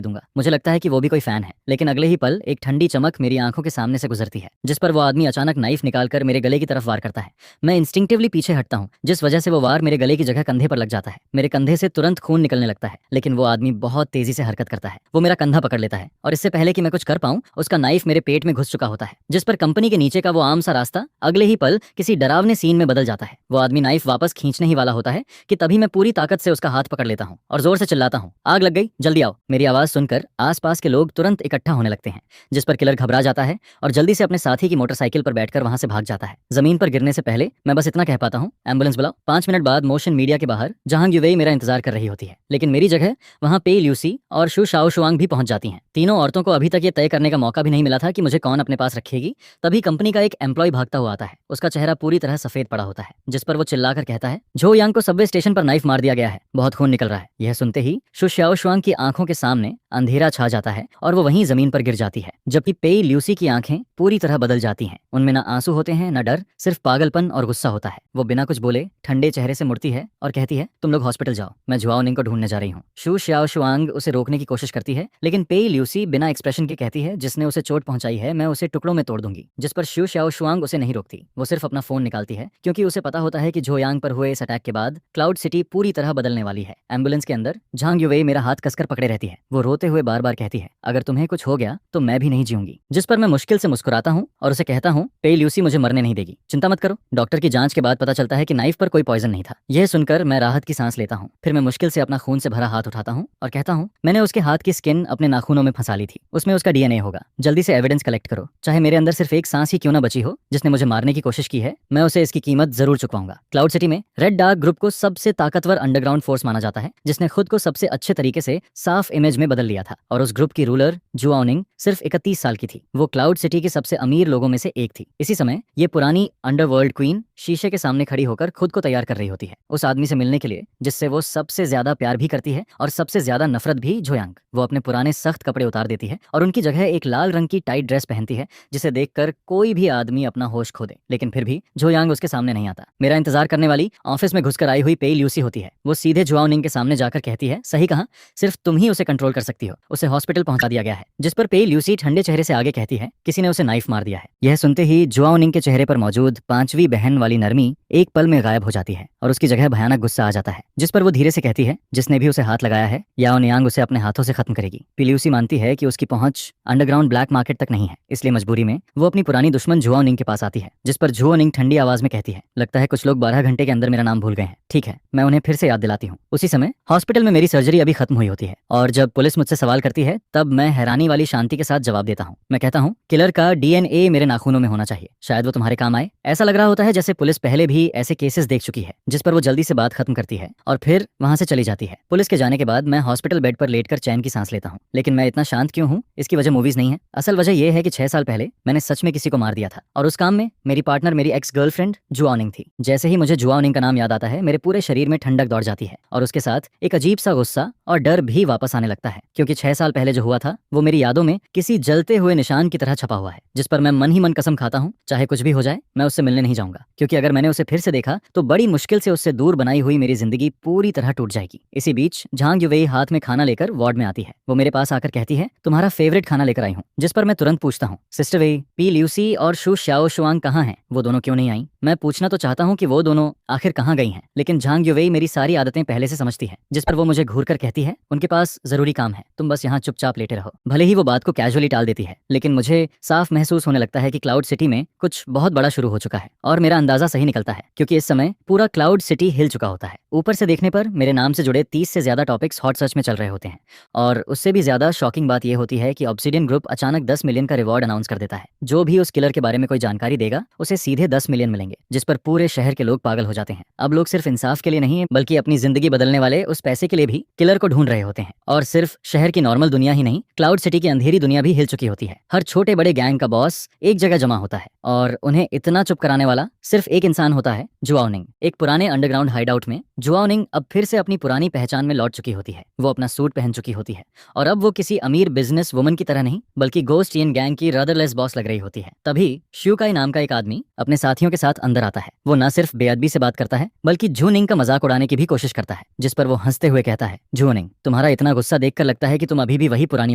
दूंगा। मुझे लगता है कि वो भी कोई फैन है। लेकिन अगले ही पल एक ठंडी चमक मेरी आंखों के सामने से गुजरती है, जिस पर वो आदमी अचानक नाइफ निकालकर मेरे गले की तरफ वार करता है। मैं इंस्टिंक्टिवली पीछे हटता हूँ, जिस वजह से वो वार मेरे गले की जगह कंधे पर लग जाता है। मेरे कंधे से तुरंत खून निकलने लगता है, लेकिन वो आदमी बहुत तेजी से हरकत करता है। वो मेरा कंधा पकड़ लेता है और इससे पहले कि मैं कुछ कर पाऊं, उसका नाइफ मेरे पेट में घुस चुका होता है, जिस पर कंपनी के नीचे का वो आम सा रास्ता अगले ही पल किसी डरावने सीन में बदल जाता है। वो आदमी नाइफ वापस खींचने ही वाला होता है कि तभी मैं पूरी ताकत से उसका हाथ पकड़ लेता हूँ और जोर से चिल्लाता हूँ, आग लग गई, जल्दी आओ। मेरी आवाज सुनकर आसपास के लोग तुरंत इकट्ठा होने लगते हैं, जिस पर किलर घबरा जाता है और जल्दी से अपने साथी की मोटरसाइकिल पर बैठकर वहां से भाग जाता है। जमीन पर गिरने से पहले मैं बस इतना कह पाता हूँ, एम्बुलेंस बुलाओ। 5 मिनट बाद मोशन मीडिया के बाहर जहांग युवेई मेरा इंतजार कर रही होती है, लेकिन मेरी जगह वहां पे ल्यूसी और शु शाओ शुआंग भी पहुंच जाती हैं। तीनों औरतों को अभी तक ये तय करने का मौका भी नहीं मिला था कि मुझे कौन अपने पास रखेगी। तभी कंपनी का एक एम्प्लॉय भागता हुआ आता है। उसका चेहरा पूरी तरह सफेद पड़ा होता है, जिस पर वो चिल्लाकर कहता है, झो यांग को सबवे स्टेशन पर नाइफ मार दिया गया है, बहुत खून निकल रहा है। यह सुनते ही शु शाओ शुआंग की आंखों के सामने अंधेरा छा जाता है और वो वहीं जमीन पर गिर जाती है, जबकि पेई ल्यूसी की आंखें पूरी तरह बदल जाती हैं। उनमें ना आंसू होते हैं, न डर, सिर्फ पागलपन और गुस्सा होता है। वो बिना कुछ बोले ठंडे चेहरे से मुड़ती है और कहती है, तुम लोग हॉस्पिटल जाओ, मैं जुआओ निंग को ढूंढने जा रही हूँ। शु शाओ शुआंग उसे रोकने की कोशिश करती है, लेकिन पेई ल्यूसी बिना एक्सप्रेशन के कहती है, जिसने उसे चोट पहुंचाई है मैं उसे टुकड़ों में तोड़ दूंगी। जिस पर शु शाओ शुआंग उसे नहीं रोकती। वो सिर्फ अपना फोन निकालती है, क्योंकि उसे पता होता है कि झो यांग पर हुए इस अटैक के बाद क्लाउड सिटी पूरी तरह बदलने वाली है। एम्बुलेंस के अंदर झांग युवेई मेरा हाथ कसकर पकड़े रहती है। वो रोते हुए बार बार कहती है, अगर तुम्हें कुछ हो गया तो मैं भी नहीं जीऊंगी। जिस पर मैं मुश्किल से मुस्कुराता हूँ और उसे कहता हूँ, पेई ल्यूसी मुझे मरने नहीं देगी, चिंता मत करो। डॉक्टर की जांच के बाद पता चलता है कि नाइफ पर कोई पॉइजन नहीं था। यह सुनकर मैं राहत की सांस लेता हूँ। फिर मैं मुश्किल से अपना खून से भरा हाथ उठाता हूँ और कहता हूँ, मैंने उसके हाथ की स्किन अपने नाखूनों में फंसा ली थी, उसमें उसका डीएनए होगा। जल्दी से एविडेंस कलेक्ट करो, चाहे मेरे अंदर सिर्फ एक सांस ही क्यों ना बची हो। जिसने मुझे मारने की कोशिश की है, मैं उसे इसकी कीमत जरूर चुकवाऊंगा। क्लाउड सिटी में रेड डार्क ग्रुप को सबसे ताकतवर अंडरग्राउंड फोर्स माना जाता है, जिसने खुद को सबसे अच्छे तरीके से साफ इमेज में बदल लिया था। और उस ग्रुप की रूलर जुआओ निंग सिर्फ 31 साल की थी। वो क्लाउड सिटी के सबसे अमीर लोगों में से एक थी। इसी समय ये पुरानी अंडरवर्ल्ड क्वीन शीशे के सामने खड़ी होकर खुद को तैयार कर रही होती है उस आदमी से मिलने के लिए जिससे वो सबसे ज्यादा प्यार भी करती है और सबसे ज्यादा नफरत भी, जोयांग। वो अपने पुराने सख्त कपड़े उतार देती है और उनकी जगह एक लाल रंग की टाइट ड्रेस पहनती है, जिसे देखकर कोई भी आदमी अपना होश खो दे। लेकिन फिर भी जोयांग उसके सामने नहीं आता। मेरा इंतजार करने वाली ऑफिस में घुसकर आई हुई पेई ल्यूसी होती है। वो सीधे जुआओ निंग के सामने जाकर कहती है, सही कहा, सिर्फ तुम ही उसे कंट्रोल कर सकती हो, उसे हॉस्पिटल पहुंचा दिया गया है। जिस पर पेई ल्यूसी ठंडे चेहरे से आगे कहती है, किसी ने उसे नाइफ मार दिया है। यह सुनते ही जुआओ निंग के चेहरे पर मौजूद 5वीं बहन वाली नरमी एक पल में गायब हो जाती है और उसकी जगह भयानक गुस्सा आ जाता है। जिस पर वो धीरे से कहती है, जिसने भी उसे हाथ लगाया है याओ नियांग उसे अपने हाथों से खत्म करेगी। पिल्यूसी मानती है कि उसकी पहुंच अंडरग्राउंड ब्लैक मार्केट तक नहीं है, इसलिए मजबूरी में वो अपनी पुरानी दुश्मन जुआओ निंग के पास आती है। जिस पर जुआओ निंग ठंडी आवाज में कहती है, लगता है कुछ लोग 12 घंटे के अंदर मेरा नाम भूल गए हैं। ठीक है, मैं उन्हें फिर से याद दिलाती हूँ। उसी समय हॉस्पिटल में मेरी सर्जरी अभी खत्म हुई होती है और जब पुलिस मुझसे सवाल करती है तब मैं हैरानी वाली शांति के साथ जवाब देता हूँ। मैं कहता हूँ, किलर का डीएनए मेरे नाखूनों में होना चाहिए, शायद वो तुम्हारे काम आए। ऐसा लग रहा होता है जैसे पुलिस पहले भी ऐसे केसेस देख चुकी है। जिस पर वो जल्दी से बात खत्म करती है और फिर वहां से चली जाती है। पुलिस के जाने के बाद मैं हॉस्पिटल बेड पर लेटकर चैन की सांस लेता हूँ। लेकिन मैं इतना शांत क्यों हूँ, इसकी वजह मूवीज नहीं है। असल वजह यह है कि 6 साल पहले मैंने सच में किसी को मार दिया था और उस काम में मेरी पार्टनर मेरी एक्स गर्लफ्रेंड जुआओ निंग थी। जैसे ही मुझे जुआओ निंग का नाम याद आता है, मेरे पूरे शरीर में ठंडक दौड़ जाती है और उसके साथ एक अजीब सा गुस्सा और डर भी वापस आने लगता है, क्योंकि 6 साल पहले जो हुआ था वो मेरी यादों में किसी जलते हुए निशान की तरह छपा हुआ है, जिस पर मैं मन ही मन कसम खाता हूँ, चाहे कुछ भी हो जाए मैं उससे मिलने मिलने नहीं जाऊंगा, क्योंकि अगर मैंने उसे फिर से देखा तो बड़ी मुश्किल से उससे दूर बनाई हुई मेरी जिंदगी पूरी तरह टूट जाएगी। इसी बीच झांग युवेई हाथ में खाना लेकर वार्ड में आती है। वो मेरे पास आकर कहती है, तुम्हारा फेवरेट खाना लेकर आई हूँ। जिस पर मैं तुरंत पूछता हूँ, सिस्टर वेई, पी ल्यूसी और शू श्याओ शुआंग कहाँ हैं? वो दोनों क्यों नहीं आई? मैं पूछना तो चाहता हूँ कि वो दोनों आखिर कहाँ गई हैं, लेकिन झांग युवेई मेरी सारी आदतें पहले से समझती है। जिस पर वो मुझे घूर कर कहती है, उनके पास जरूरी काम है, तुम बस यहाँ चुपचाप लेटे रहो। भले ही वो बात को कैजुअली टाल देती है, लेकिन मुझे साफ महसूस होने लगता है कि क्लाउड सिटी में कुछ बहुत बड़ा शुरू हो चुका है। और मेरा अंदाजा सही निकलता है, क्योंकि इस समय पूरा क्लाउड सिटी हिल चुका होता है। ऊपर से देखने पर मेरे नाम से जुड़े 30 से ज्यादा टॉपिक्स हॉट सर्च में चल रहे होते हैं, और उससे भी ज्यादा शॉकिंग बात यह होती है कि ऑब्सिडियन ग्रुप अचानक 10 मिलियन का रिवॉर्ड अनाउंस कर देता है। जो भी उस किलर के बारे में कोई जानकारी देगा उसे सीधे 10 मिलियन मिलेंगे, जिस पर पूरे शहर के लोग पागल हो जाते हैं। अब लोग सिर्फ इंसाफ के लिए नहीं, बल्कि अपनी जिंदगी बदलने वाले उस पैसे के लिए भी किलर को ढूंढ रहे होते हैं। और सिर्फ शहर की नॉर्मल दुनिया ही नहीं, क्लाउड सिटी की अंधेरी दुनिया भी हिल चुकी होती है। हर छोटे बड़े गैंग का बॉस एक जगह जमा होता है, और उन्हें इतना चुप कराने वाला सिर्फ एक इंसान होता है, जुआओ निंग। एक पुराने अंडरग्राउंड हाइडआउट में जुआओ निंग अब फिर से अपनी पुरानी पहचान में लौट चुकी होती है। वो अपना सूट पहन चुकी होती है, और अब वो किसी अमीर बिजनेस वुमन की तरह नहीं, बल्कि गोस्ट इन गैंग की रदरलेस बॉस लग रही होती है। तभी श्यूकाई नाम का एक आदमी अपने साथियों के साथ अंदर आता है। वो न सिर्फ बेअदबी से बात करता है, बल्कि झू निंग का मजाक उड़ाने की भी कोशिश करता है। जिस पर वो हंसते हुए कहता है, झू निंग, तुम्हारा इतना गुस्सा देखकर लगता है कि तुम अभी भी वही पुरानी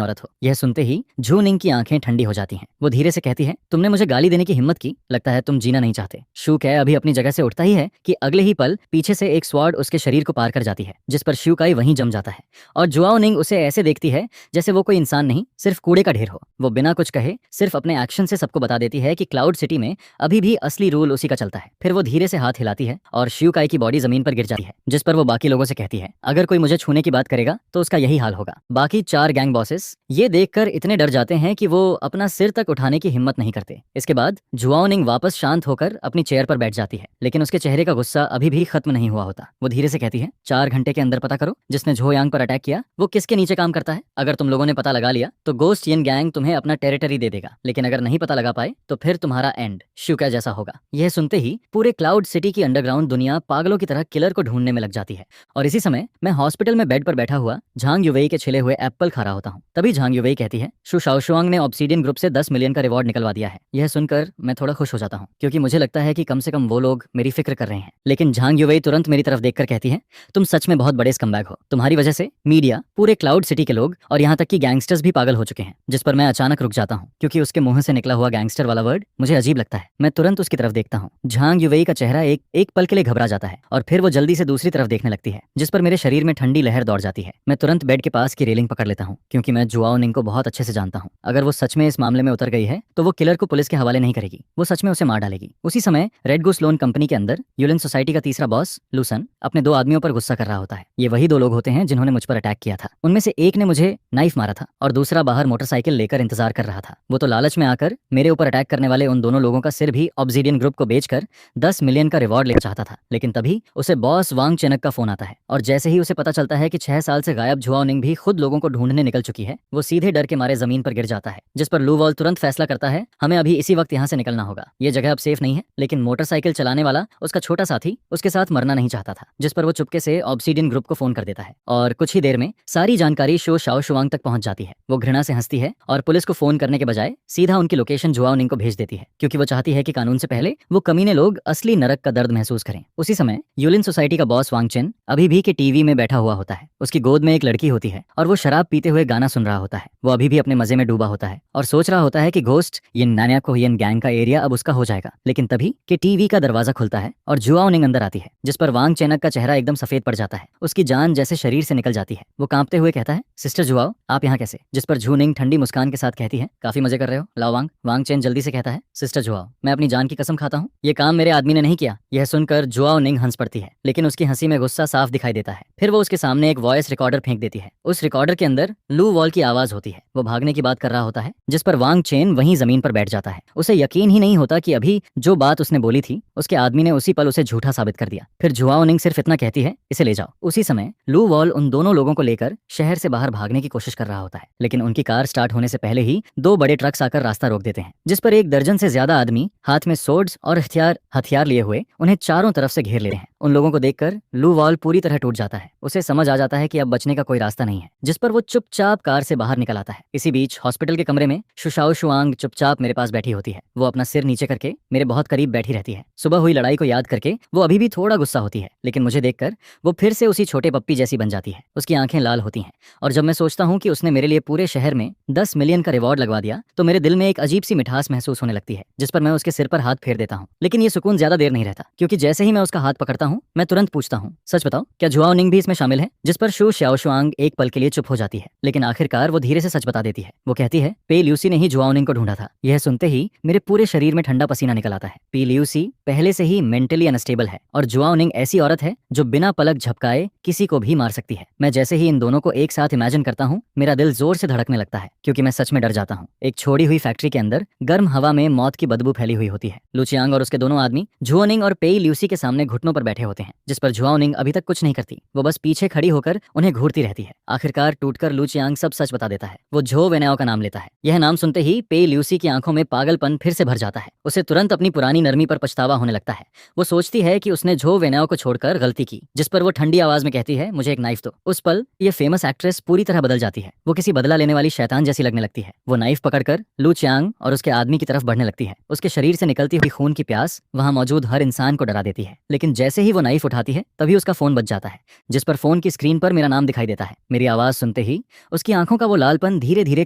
औरत हो। यह सुनते ही झू निंग की आंखें ठंडी हो जाती हैं। वो धीरे से कहती है, तुमने मुझे गाली देने की हिम्मत की, लगता है तुम जीना नहीं चाहते। शूकाई अभी अपनी जगह से उठता ही है कि अगले ही पल पीछे से एक स्वॉर्ड उसके शरीर को पार कर जाती है, जिस पर शूकाई वहीं जम जाता है। और जुआओ निंग उसे ऐसे देखती है जैसे वो कोई इंसान नहीं, सिर्फ कूड़े का ढेर हो। वो बिना कुछ कहे सिर्फ अपने एक्शन से सबको बता देती है कि क्लाउड सिटी में अभी भी असली रूल उसी का चलता है। फिर वो धीरे से हाथ हिलाती है और श्यूकाई की बॉडी जमीन पर गिर जाती है, जिस पर वो बाकी लोगों से कहती है, अगर कोई मुझे छूने की बात करेगा तो उसका यही हाल होगा। बाकी 4 गैंग बॉसेस ये देखकर इतने डर जाते हैं कि वो अपना सिर तक उठाने की हिम्मत नहीं करते। इसके बाद जुआओ निंग वापस शांत होकर अपनी चेयर पर बैठ जाती है, लेकिन उसके चेहरे का गुस्सा अभी भी खत्म नहीं हुआ होता। वो धीरे से कहती है, 4 घंटे के अंदर पता करो जिसने झोयांग पर अटैक किया वो किसके नीचे काम करता है। अगर तुम लोगों ने पता लगा लिया तो गोस्ट यिन गैंग तुम्हें अपना टेरिटरी दे देगा, लेकिन अगर नहीं पता लगा पाए तो फिर तुम्हारा एंड श्यूकाई जैसा होगा। यह सुनते ही पूरे क्लाउड सिटी की अंडरग्राउंड दुनिया पागलों की तरह किलर को ढूंढने में लग जाती है। और इसी समय मैं हॉस्पिटल में बेड पर बैठा हुआ झांग युवेई के छिले हुए एप्पल खा रहा होता हूँ। तभी झांग युवेई कहती है, शू शाओशुआंग ने ऑब्सिडियन ग्रुप से 10 मिलियन का रिवॉर्ड निकलवा दिया है। यह सुनकर मैं थोड़ा खुश हो जाता हूँ, क्योंकि मुझे लगता है कि कम से कम वो लोग मेरी फिक्र कर रहे हैं। लेकिन झांग युवेई तुरंत मेरी तरफ देखकर कहती है, तुम सच में बहुत बड़े स्कम्बैग हो। तुम्हारी वजह से मीडिया, पूरे क्लाउड सिटी के लोग और यहाँ तक कि गैंगस्टर्स भी पागल हो चुके हैं। जिस पर मैं अचानक रुक जाता हूँ, क्योंकि उसके मुंह से निकला हुआ गैंगस्टर वाला वर्ड मुझे अजीब लगता है। मैं तुरंत उसकी तरफ देखता हूँ। झांग युवेई का चेहरा एक पल के लिए घबरा जाता है, और फिर वो जल्दी से दूसरी तरफ देखने लगती है, जिस पर मेरे शरीर में ठंडी लहर दौड़ जाती है। मैं तुरंत बेड के पास की रेलिंग पकड़ लेता हूँ, क्योंकि मैं जुआओ निंग को बहुत अच्छे से जानता हूँ। अगर वो सच में इस मामले में उतर गई है तो वो किलर को पुलिस के हवाले नहीं करेगी, वो सच में उसे मार डालेगी। उसी समय रेड गूस लोन कंपनी के अंदर यूलिन सोसाइटी का तीसरा बॉस लूसन अपने 2 आदमियों पर गुस्सा कर रहा होता है। ये वही 2 लोग होते हैं जिन्होंने मुझ पर अटैक किया था। उनमें से एक ने मुझे नाइफ मारा था और दूसरा बाहर मोटरसाइकिल लेकर इंतजार कर रहा था। वो तो लालच में आकर मेरे ऊपर अटैक करने वाले उन दोनों लोगों का सिर भी ऑब्सिडियन ग्रुप को बेचकर 10 मिलियन का रिवॉर्ड लेना चाहता था। लेकिन तभी उसे बॉस वांग चेनक का फोन आता है, और जैसे ही उसे पता चलता है कि 6 साल से गायब जुआओ निंग भी खुद लोगों को ढूंढने निकल चुकी है, वो सीधे डर के मारे जमीन पर गिर जाता है। जिस पर लू वॉल तुरंत फैसला करता है, हमें अभी इसी वक्त यहाँ से निकलना होगा। ये जगह अब सेफ नहीं है। लेकिन मोटरसाइकिल चलाने वाला उसका छोटा साथी उसके साथ मरना नहीं चाहता था, जिस पर वो चुपके से ऑब्सिडियन ग्रुप को फोन कर देता है, और कुछ ही देर में सारी जानकारी शो शाओशुआंग तक पहुंच जाती है। वो घृणा से हंसती है और पुलिस को फोन करने के बजाय सीधा उनकी लोकेशन जुआओ निंग को भेज देती है, क्योंकि वो चाहती है कि कानून से पहले वो कमीने लोग असली नरक का दर्द महसूस करें। उसी समय यूलिन सोसाइटी का बॉस वांग चेन अभी भी के टीवी में बैठा हुआ होता है। उसकी गोद में एक लड़की होती है और वो शराब पीते हुए गाना सुन रहा होता है। वो अभी भी अपने मजे में डूबा होता है और सोच रहा होता है कि घोस्ट ये नान्या कोहियन गैंग का एरिया अब उसका हो जाएगा। लेकिन तभी के टीवी का दरवाजा खुलता है और जुआओ निंग अंदर आती है, जिस पर वांग चेनक का चेहरा एकदम सफेद पड़ जाता है। उसकी जान जैसे शरीर से निकल जाती है। वो कांपते हुए कहता है, सिस्टर जुआओ, आप यहाँ कैसे? जिस पर झू निंग ठंडी मुस्कान के साथ कहती है, काफी मजे कर रहे हो, लाओ वांग। वांग चेन जल्दी से कहता है, सिस्टर जुआओ, मैं अपनी जान की कसम खाता हूँ, ये काम मेरे आदमी ने नहीं किया। यह सुनकर जुआओ निंग हंस पड़ती है, लेकिन उसकी हंसी में गुस्सा साफ दिखाई देता है। फिर वो उसके सामने एक वॉइस रिकॉर्डर फेंक देती है। उस रिकॉर्डर के अंदर लू वॉल की आवाज होती है। वो भागने की बात कर रहा होता है, जिस पर वांग चेन वहीं जमीन पर बैठ जाता है। उसे यकीन ही नहीं होता कि अभी जो बात उसने बोली थी उसके आदमी ने उसी पल उसे झूठा साबित कर दिया। फिर जुआओ निंग सिर्फ इतना कहती है, इसे ले जाओ। उसी समय लू वॉल उन दोनों लोगों को लेकर शहर से बाहर भागने की कोशिश कर रहा होता है, लेकिन उनकी कार स्टार्ट होने से पहले ही 2 बड़े ट्रक्स आकर रास्ता रोक देते हैं, जिस पर 1 दर्जन से ज्यादा आदमी हाथ में सोर्ड्स और हथियार लिए हुए उन्हें चारों तरफ से घेर लेते हैं। उन लोगों को देखकर लू वॉल पूरी तरह टूट जाता है। उसे समझ आ जाता है कि अब बचने का कोई रास्ता नहीं है, जिस पर वो चुपचाप कार से बाहर निकल आता है। इसी बीच हॉस्पिटल के कमरे में शुशाओ शुआंग चुपचाप मेरे पास बैठी होती है। वो अपना सिर नीचे करके मेरे बहुत करीब बैठी रहती है। सुबह हुई लड़ाई को याद करके वो अभी भी थोड़ा गुस्सा होती है, लेकिन मुझे देखकर वो फिर से उसी छोटे पप्पी जैसी बन जाती है। उसकी आंखें लाल होती हैं, और जब मैं सोचता हूँ कि उसने मेरे लिए पूरे शहर में 10 मिलियन का रिवॉर्ड लगवा दिया, तो मेरे दिल में एक अजीब सी मिठास महसूस होने लगती है, जिस पर मैं उसके सिर पर हाथ फेर देता हूँ। लेकिन ये सुकून ज्यादा देर नहीं रहता, क्योंकि जैसे ही मैं उसका हाथ पकड़ता हूँ, मैं तुरंत पूछता हूँ, सच बताओ, क्या जुआओ निंग भी इसमें शामिल है? जिस पर शू श्याओ शुआंग एक पल के लिए चुप हो जाती है, लेकिन आखिरकार वो धीरे से सच बता देती है। वो कहती है, पे ल्यूसी ने ही जुआओ निंग को ढूंढा था। यह सुनते ही मेरे पूरे शरीर में ठंडा पसीना निकल आता है। पे ल्यूसी पहले से ही मेंटली अनस्टेबल है, और जुआओ निंग ऐसी औरत है जो बिना पलक झपकाए किसी को भी मार सकती है। मैं जैसे ही इन दोनों को एक साथ इमेजिन करता हूँ, मेरा दिल जोर से धड़कने लगता है, क्योंकि मैं सच में डर जाता हूँ। एक छोड़ी हुई फैक्ट्री के अंदर गर्म हवा में मौत की बदबू फैली हुई होती है। लू चियांग और उसके दोनों आदमी जुओ निंग और पेई ल्यूसी के सामने घुटनों पर बैठे होते हैं, जिस पर जुआओ निंग अभी तक कुछ नहीं करती। वो बस पीछे खड़ी होकर उन्हें घूरती रहती है। आखिरकार टूटकर लू चियांग सब सच बता देता है। वो झो वेनाओ का नाम लेता है। यह नाम सुनते ही पेई ल्यूसी की आंखों में पागलपन फिर से भर जाता है। उसे तुरंत अपनी पुरानी नरमी पर पछतावा होने लगता है। वो सोचती है कि उसने झो वेनाओ को छोड़कर गलती की, जिस पर वो ठंडी आवाज में कहती है, मुझे एक नाइफ दो। उस पल ये फेमस एक्ट्रेस पूरी तरह बदल जाती है। वो किसी बदला लेने वाली शैतान जैसी लगने लगती है। वो नाइफ पकड़कर लू चियांग और उसके आदमी की तरफ बढ़ने लगती है। उसके शरीर से निकलती हुई खून की प्यास वहां मौजूद हर इंसान को डरा देती है। लेकिन जैसे ही वो नाइफ उठाती है, तभी उसका फोन बज जाता है, जिस पर फोन की स्क्रीन पर मेरा नाम दिखाई देता है। मेरी आवाज सुनते ही उसकी आंखों का वो लालपन धीरे धीरे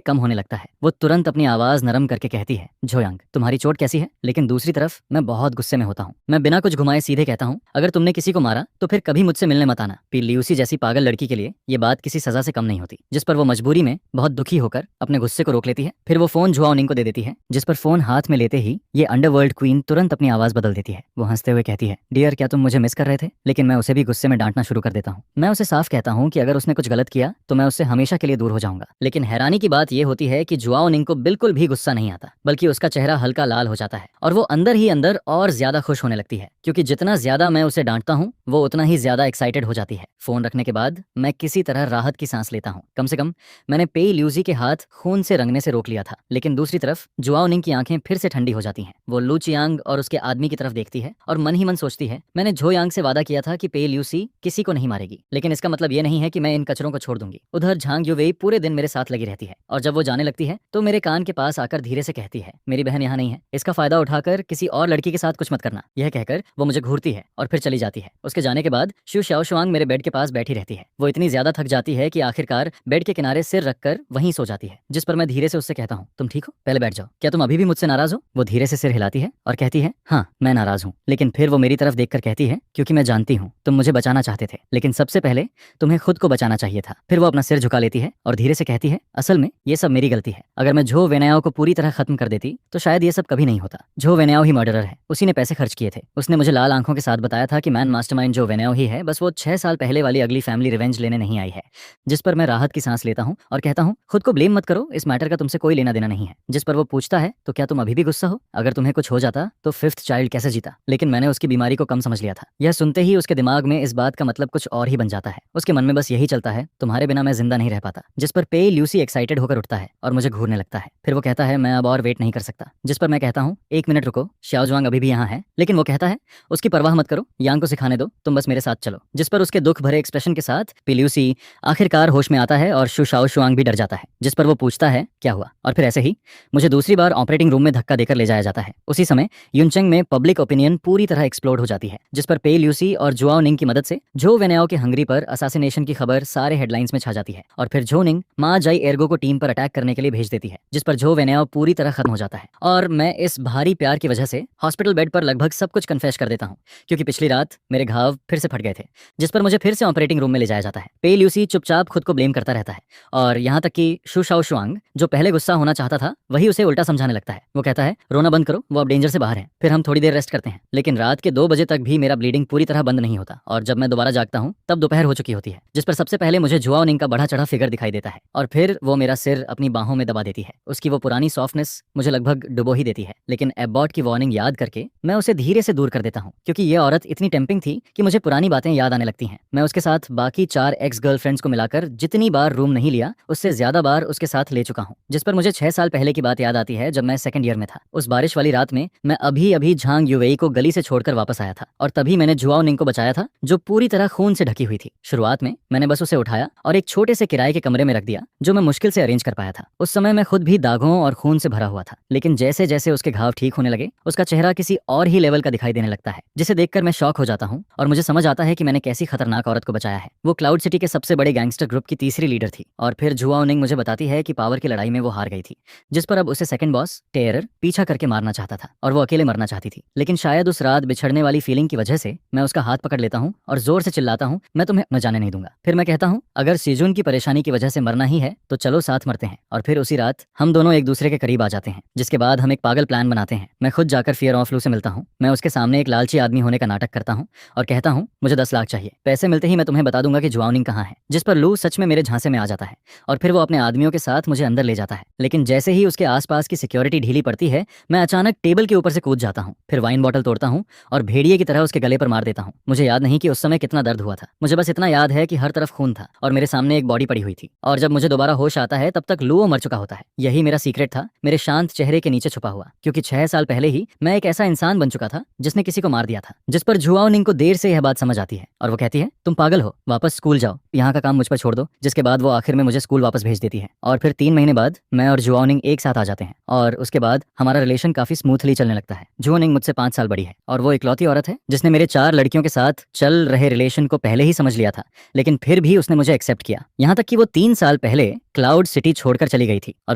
कम होने लगता है। वो तुरंत अपनी आवाज नरम करके कहती है, झोयांग, तुम्हारी चोट कैसी है? लेकिन दूसरी तरफ मैं बहुत गुस्से में होता हूँ। मैं बिना कुछ घुमाए सीधे कहता हूँ, अगर तुमने किसी को मारा तो फिर कभी मुझसे मिलने मत आना। पी ल्यूसी जैसी पागल लड़की के लिए ये बात किसी सजा से कम नहीं होती। जिस पर वो मजबूरी में बहुत दुखी होकर अपने गुस्से को रोक लेती है। फिर वो फोन जुआओ निंग को दे देती है, जिस पर फोन हाथ में लेते ही ये अंडरवर्ल्ड क्वीन तुरंत अपनी आवाज बदल देती है। वो हंसते हुए कहती है, डियर, क्या तुम मुझे मिस कर रहे थे? लेकिन मैं उसे भी गुस्से में डांटना शुरू कर देता हूँ। मैं उसे साफ कहता हूँ कि अगर उसने कुछ गलत किया तो मैं उससे हमेशा के लिए दूर हो जाऊंगा। लेकिन हैरानी की बात यह होती है कि जुआओ निंग को बिल्कुल भी गुस्सा नहीं आता, बल्कि उसका चेहरा हल्का लाल हो जाता है, और वो अंदर ही अंदर और ज्यादा खुश होने लगती है, क्योंकि जितना ज्यादा मैं उसे डांटता हूँ, वो उतना ही ज्यादा एक्साइटेड हो जाती है। फोन रखने के बाद मैं किसी तरह राहत की सांस लेता हूँ। कम से कम मैंने पेई ल्यूसी के हाथ खून से रंगने से रोक लिया था। लेकिन दूसरी तरफ जुआओ निंग की आंखें फिर से ठंडी हो जाती हैं। वो लू चियांग और उसके आदमी की तरफ देखती है और मन ही मन सोचती है, मैंने झोयांग से वादा किया था कि पेई ल्यूसी किसी को नहीं मारेगी, लेकिन इसका मतलब ये नहीं है कि मैं इन कचरों को छोड़ दूंगी। उधर झांग युवेई पूरे दिन मेरे साथ लगी रहती है, और जब वो जाने लगती है तो मेरे कान के पास आकर धीरे से कहती है, मेरी बहन यहाँ नहीं है, इसका फायदा उठाकर किसी और लड़की के साथ कुछ मत करना। यह कहकर वो मुझे घूरती है और फिर चली जाती है। उसके जाने के बाद शू श्याओ शुआंग मेरे बेड के पास बैठी रहती है। वो इतनी ज्यादा थक जाती है कि आखिरकार बेड के किनारे सिर रखकर वहीं सो जाती है, जिस पर मैं धीरे से उससे कहता हूँ, तुम ठीक हो? पहले बैठ जाओ। क्या तुम अभी भी मुझसे नाराज हो? वो धीरे से सिर हिलाती है और कहती है, हाँ, मैं नाराज हूँ। लेकिन फिर वो मेरी तरफ देखकर कहती है, क्योंकि मैं जानती हूँ तुम मुझे बचाना चाहते थे, लेकिन सबसे पहले तुम्हें खुद को बचाना चाहिए था। फिर वो अपना सिर झुका लेती है और धीरे से कहती है, असल में ये सब मेरी गलती है। अगर मैं झो वेनाओ को पूरी तरह खत्म कर देती तो शायद ये सब कभी नहीं होता। झो वेनाओ ही मर्डरर है, उसी ने पैसे खर्च किए थे। उसने मुझे लाल आंखों के साथ बताया था कि मैन मास्टरमाइंड झो वेनाओ ही है, बस वो 6 साल पहले वाली अगली फैमिली रिवेंज लेने नहीं आई है। जिस पर मैं राहत की सांस लेता हूँ और कहता हूँ, खुद को ब्लेम मत करो, इस मैटर का तुमसे कोई लेना देना नहीं है। जिस पर वो पूछता है, तो क्या तुम अभी भी गुस्सा हो? अगर तुम्हें कुछ हो जाता तो 5th चाइल्ड कैसे जीता? लेकिन मैंने उसकी बीमारी को कम समझ लिया था। यह सुनते ही उसके दिमाग में इस बात का मतलब कुछ और ही बन जाता है। उसके मन में बस यही चलता है, तुम्हारे बिना मैं जिंदा नहीं रह पाता। जिस पर पेई ल्यूसी एक्साइटेड होकर उठता है और मुझे घूरने लगता है। फिर वो कहता है, मैं अब और वेट नहीं कर सकता। जिस पर मैं कहता हूँ, 1 मिनट रुको, श्याओ जुआंग अभी भी यहाँ है। लेकिन वो कहता है, उसकी परवाह मत करो, यांग को सिखाने दो, तुम बस मेरे साथ चलो। जिस पर उसके दुख भरे एक्सप्रेशन के साथ पे ल्यूसी आखिरकार होश में आता है और शू शाओ शुआंग भी डर जाता है। जिस पर वो पूछता है, क्या हुआ? और फिर ऐसे ही मुझे दूसरी बार ऑपरेटिंग रूम में धक्का देकर ले जाया जाता है। उसी समय युनचेंग में पब्लिक ओपिनियन पूरी तरह एक्सप्लोड हो जाती है, जिस पर पे ल्यूसी और जुआओ निंग की मदद से झो वेनाओ के हंगरी पर असासिनेशन की खबर सारे हेडलाइंस में छा जाती है। और फिर झो निंग मा जाई एर्गो को टीम पर अटैक करने के लिए भेज देती है, जिस पर झो वेनाओ पूरी तरह खत्म हो जाता है। और मैं इस भारी प्यार की वजह से हॉस्पिटल बेड पर लगभग सब कुछ कन्फेस कर देता हूँ, क्योंकि पिछली रात मेरे घाव फिर से फट गए थे। जिस पर मुझे फिर से ऑपरेटिंग रूम में ले जाया जाता है। पे ल्यूसी चुपचाप खुद को ब्लेम करता रहता है, और यहाँ तक कि शू शाओ शुआंग जो पहले गुस्सा होना चाहता था, वही उसे उल्टा समझाने लगता है। वो कहता है, रोना बंद करो, वो अब डेंजर से बाहर है। फिर हम थोड़ी देर रेस्ट करते हैं। लेकिन रात के 2 बजे तक भी मेरा ब्लीडिंग पूरी तरह बंद नहीं होता, और जब मैं दोबारा जागता हूँ तब दोपहर हो चुकी होती है। जिस पर सबसे पहले मुझे जुआओ निंग का बढ़ा चढ़ा फिगर दिखाई देता है, और फिर वो मेरा सिर अपनी बाहों में दबा देती है। उसकी वो पुरानी सॉफ्टनेस मुझे लगभग डुबो ही देती है। लेकिन एबॉट की वार्निंग याद करके मैं उसे धीरे से दूर कर देता हूँ, क्योंकि ये औरत इतनी टेम्पिंग थी कि मुझे पुरानी बातें याद आने लगती हैं। मैं उसके साथ बाकी 4 एक्स गर्लफ्रेंड्स को मिलाकर जितनी बार रूम नहीं लिया, उससे ज्यादा बार उसके साथ ले चुका हूँ। जिस पर मुझे 6 साल पहले की बात याद आती है, जब मैं 2nd ईयर में था। उस बारिश वाली रात में मैं अभी झांग युवेई को गली से छोड़कर वापस आया था, और तभी मैंने मैंने जुआओ निंग को बचाया था, जो पूरी तरह खून से ढकी हुई थी। शुरुआत में मैंने बस उसे उठाया और एक छोटे से किराए के कमरे में रख दिया, जो मैं मुश्किल से अरेंज कर पाया था। उस समय मैं खुद भी दागों और खून से भरा हुआ था, लेकिन जैसे जैसे उसके घाव ठीक होने लगे, उसका चेहरा किसी और ही लेवल का दिखाई देने लगता है, जिसे देखकर मैं शॉक हो जाता हूँ और मुझे समझ आता है कि मैंने कैसी खतरनाक औरत को बचाया है। वो क्लाउड सिटी के सबसे बड़े गैंगस्टर ग्रुप की तीसरी लीडर थी। और फिर जुआओ निंग मुझे बताती है कि पावर की लड़ाई में वो हार गई थी, जिस पर अब उसे सेकंड बॉस टेरर पीछा करके मारना चाहता था और वो अकेले मरना चाहती थी। लेकिन शायद उस रात बिछड़ने वाली फीलिंग की वजह से मैं उसका हाथ पकड़ लेता हूँ और जोर से चिल्लाता हूँ, मैं तुम्हें न जाने नहीं दूंगा। फिर मैं कहता हूँ, अगर सीजुन की परेशानी की वजह से मरना ही है तो चलो साथ मरते हैं। और फिर उसी रात हम दोनों एक दूसरे के करीब आ जाते हैं, जिसके बाद हम एक पागल प्लान बनाते हैं। मैं खुद जाकर फियर ऑफ लू से मिलता हूँ। मैं उसके सामने एक लालची आदमी होने का नाटक करता हूँ और कहता हूँ, मुझे 10 लाख चाहिए, पैसे मिलते ही मैं तुम्हें बता दूंगा कि जुआओ निंग कहाँ है। जिस पर लू सच में मेरे झांसे में आ जाता है और फिर वो अपने आदमियों के साथ मुझे अंदर ले जाता है। लेकिन जैसे ही उसके आसपास की सिक्योरिटी ढीली पड़ती है, मैं अचानक टेबल के ऊपर से कूद जाता हूँ, फिर वाइन बॉटल तोड़ता हूँ और भेड़िए की तरह उसके गले पर मार देता हूँ। मुझे याद नहीं कि उस समय कितना दर्द हुआ था, मुझे बस इतना याद है कि हर तरफ खून था और मेरे सामने एक बॉडी पड़ी हुई थी। और जब मुझे दोबारा होश आता है, तब तक लुओ मर चुका होता है। यही मेरा सीक्रेट था, मेरे शांत चेहरे के नीचे छुपा हुआ, क्योंकि 6 साल पहले ही मैं एक ऐसा इंसान बन चुका था जिसने किसी को मार दिया था। जिस पर जुआओ निंग को देर से यह बात समझ आती है और वो कहती है, तुम पागल हो, वापस स्कूल जाओ, यहाँ का काम मुझ पर छोड़ दो। जिसके बाद वो आखिर में मुझे स्कूल वापस भेज देती है और फिर 3 महीने बाद मैं और जुआओ निंग एक साथ आ जाते हैं और उसके बाद हमारा रिलेशन काफी स्मूथली चलने लगता है। जुआओ निंग मुझसे 5 साल बड़ी है और वो इकलौती औरत है जिसने मेरे 4 लड़कियों के साथ चल रहे रिलेशन को पहले ही समझ लिया था, लेकिन फिर भी उसने मुझे एक्सेप्ट किया। यहाँ तक कि वो 3 साल पहले क्लाउड सिटी छोड़कर चली गई थी और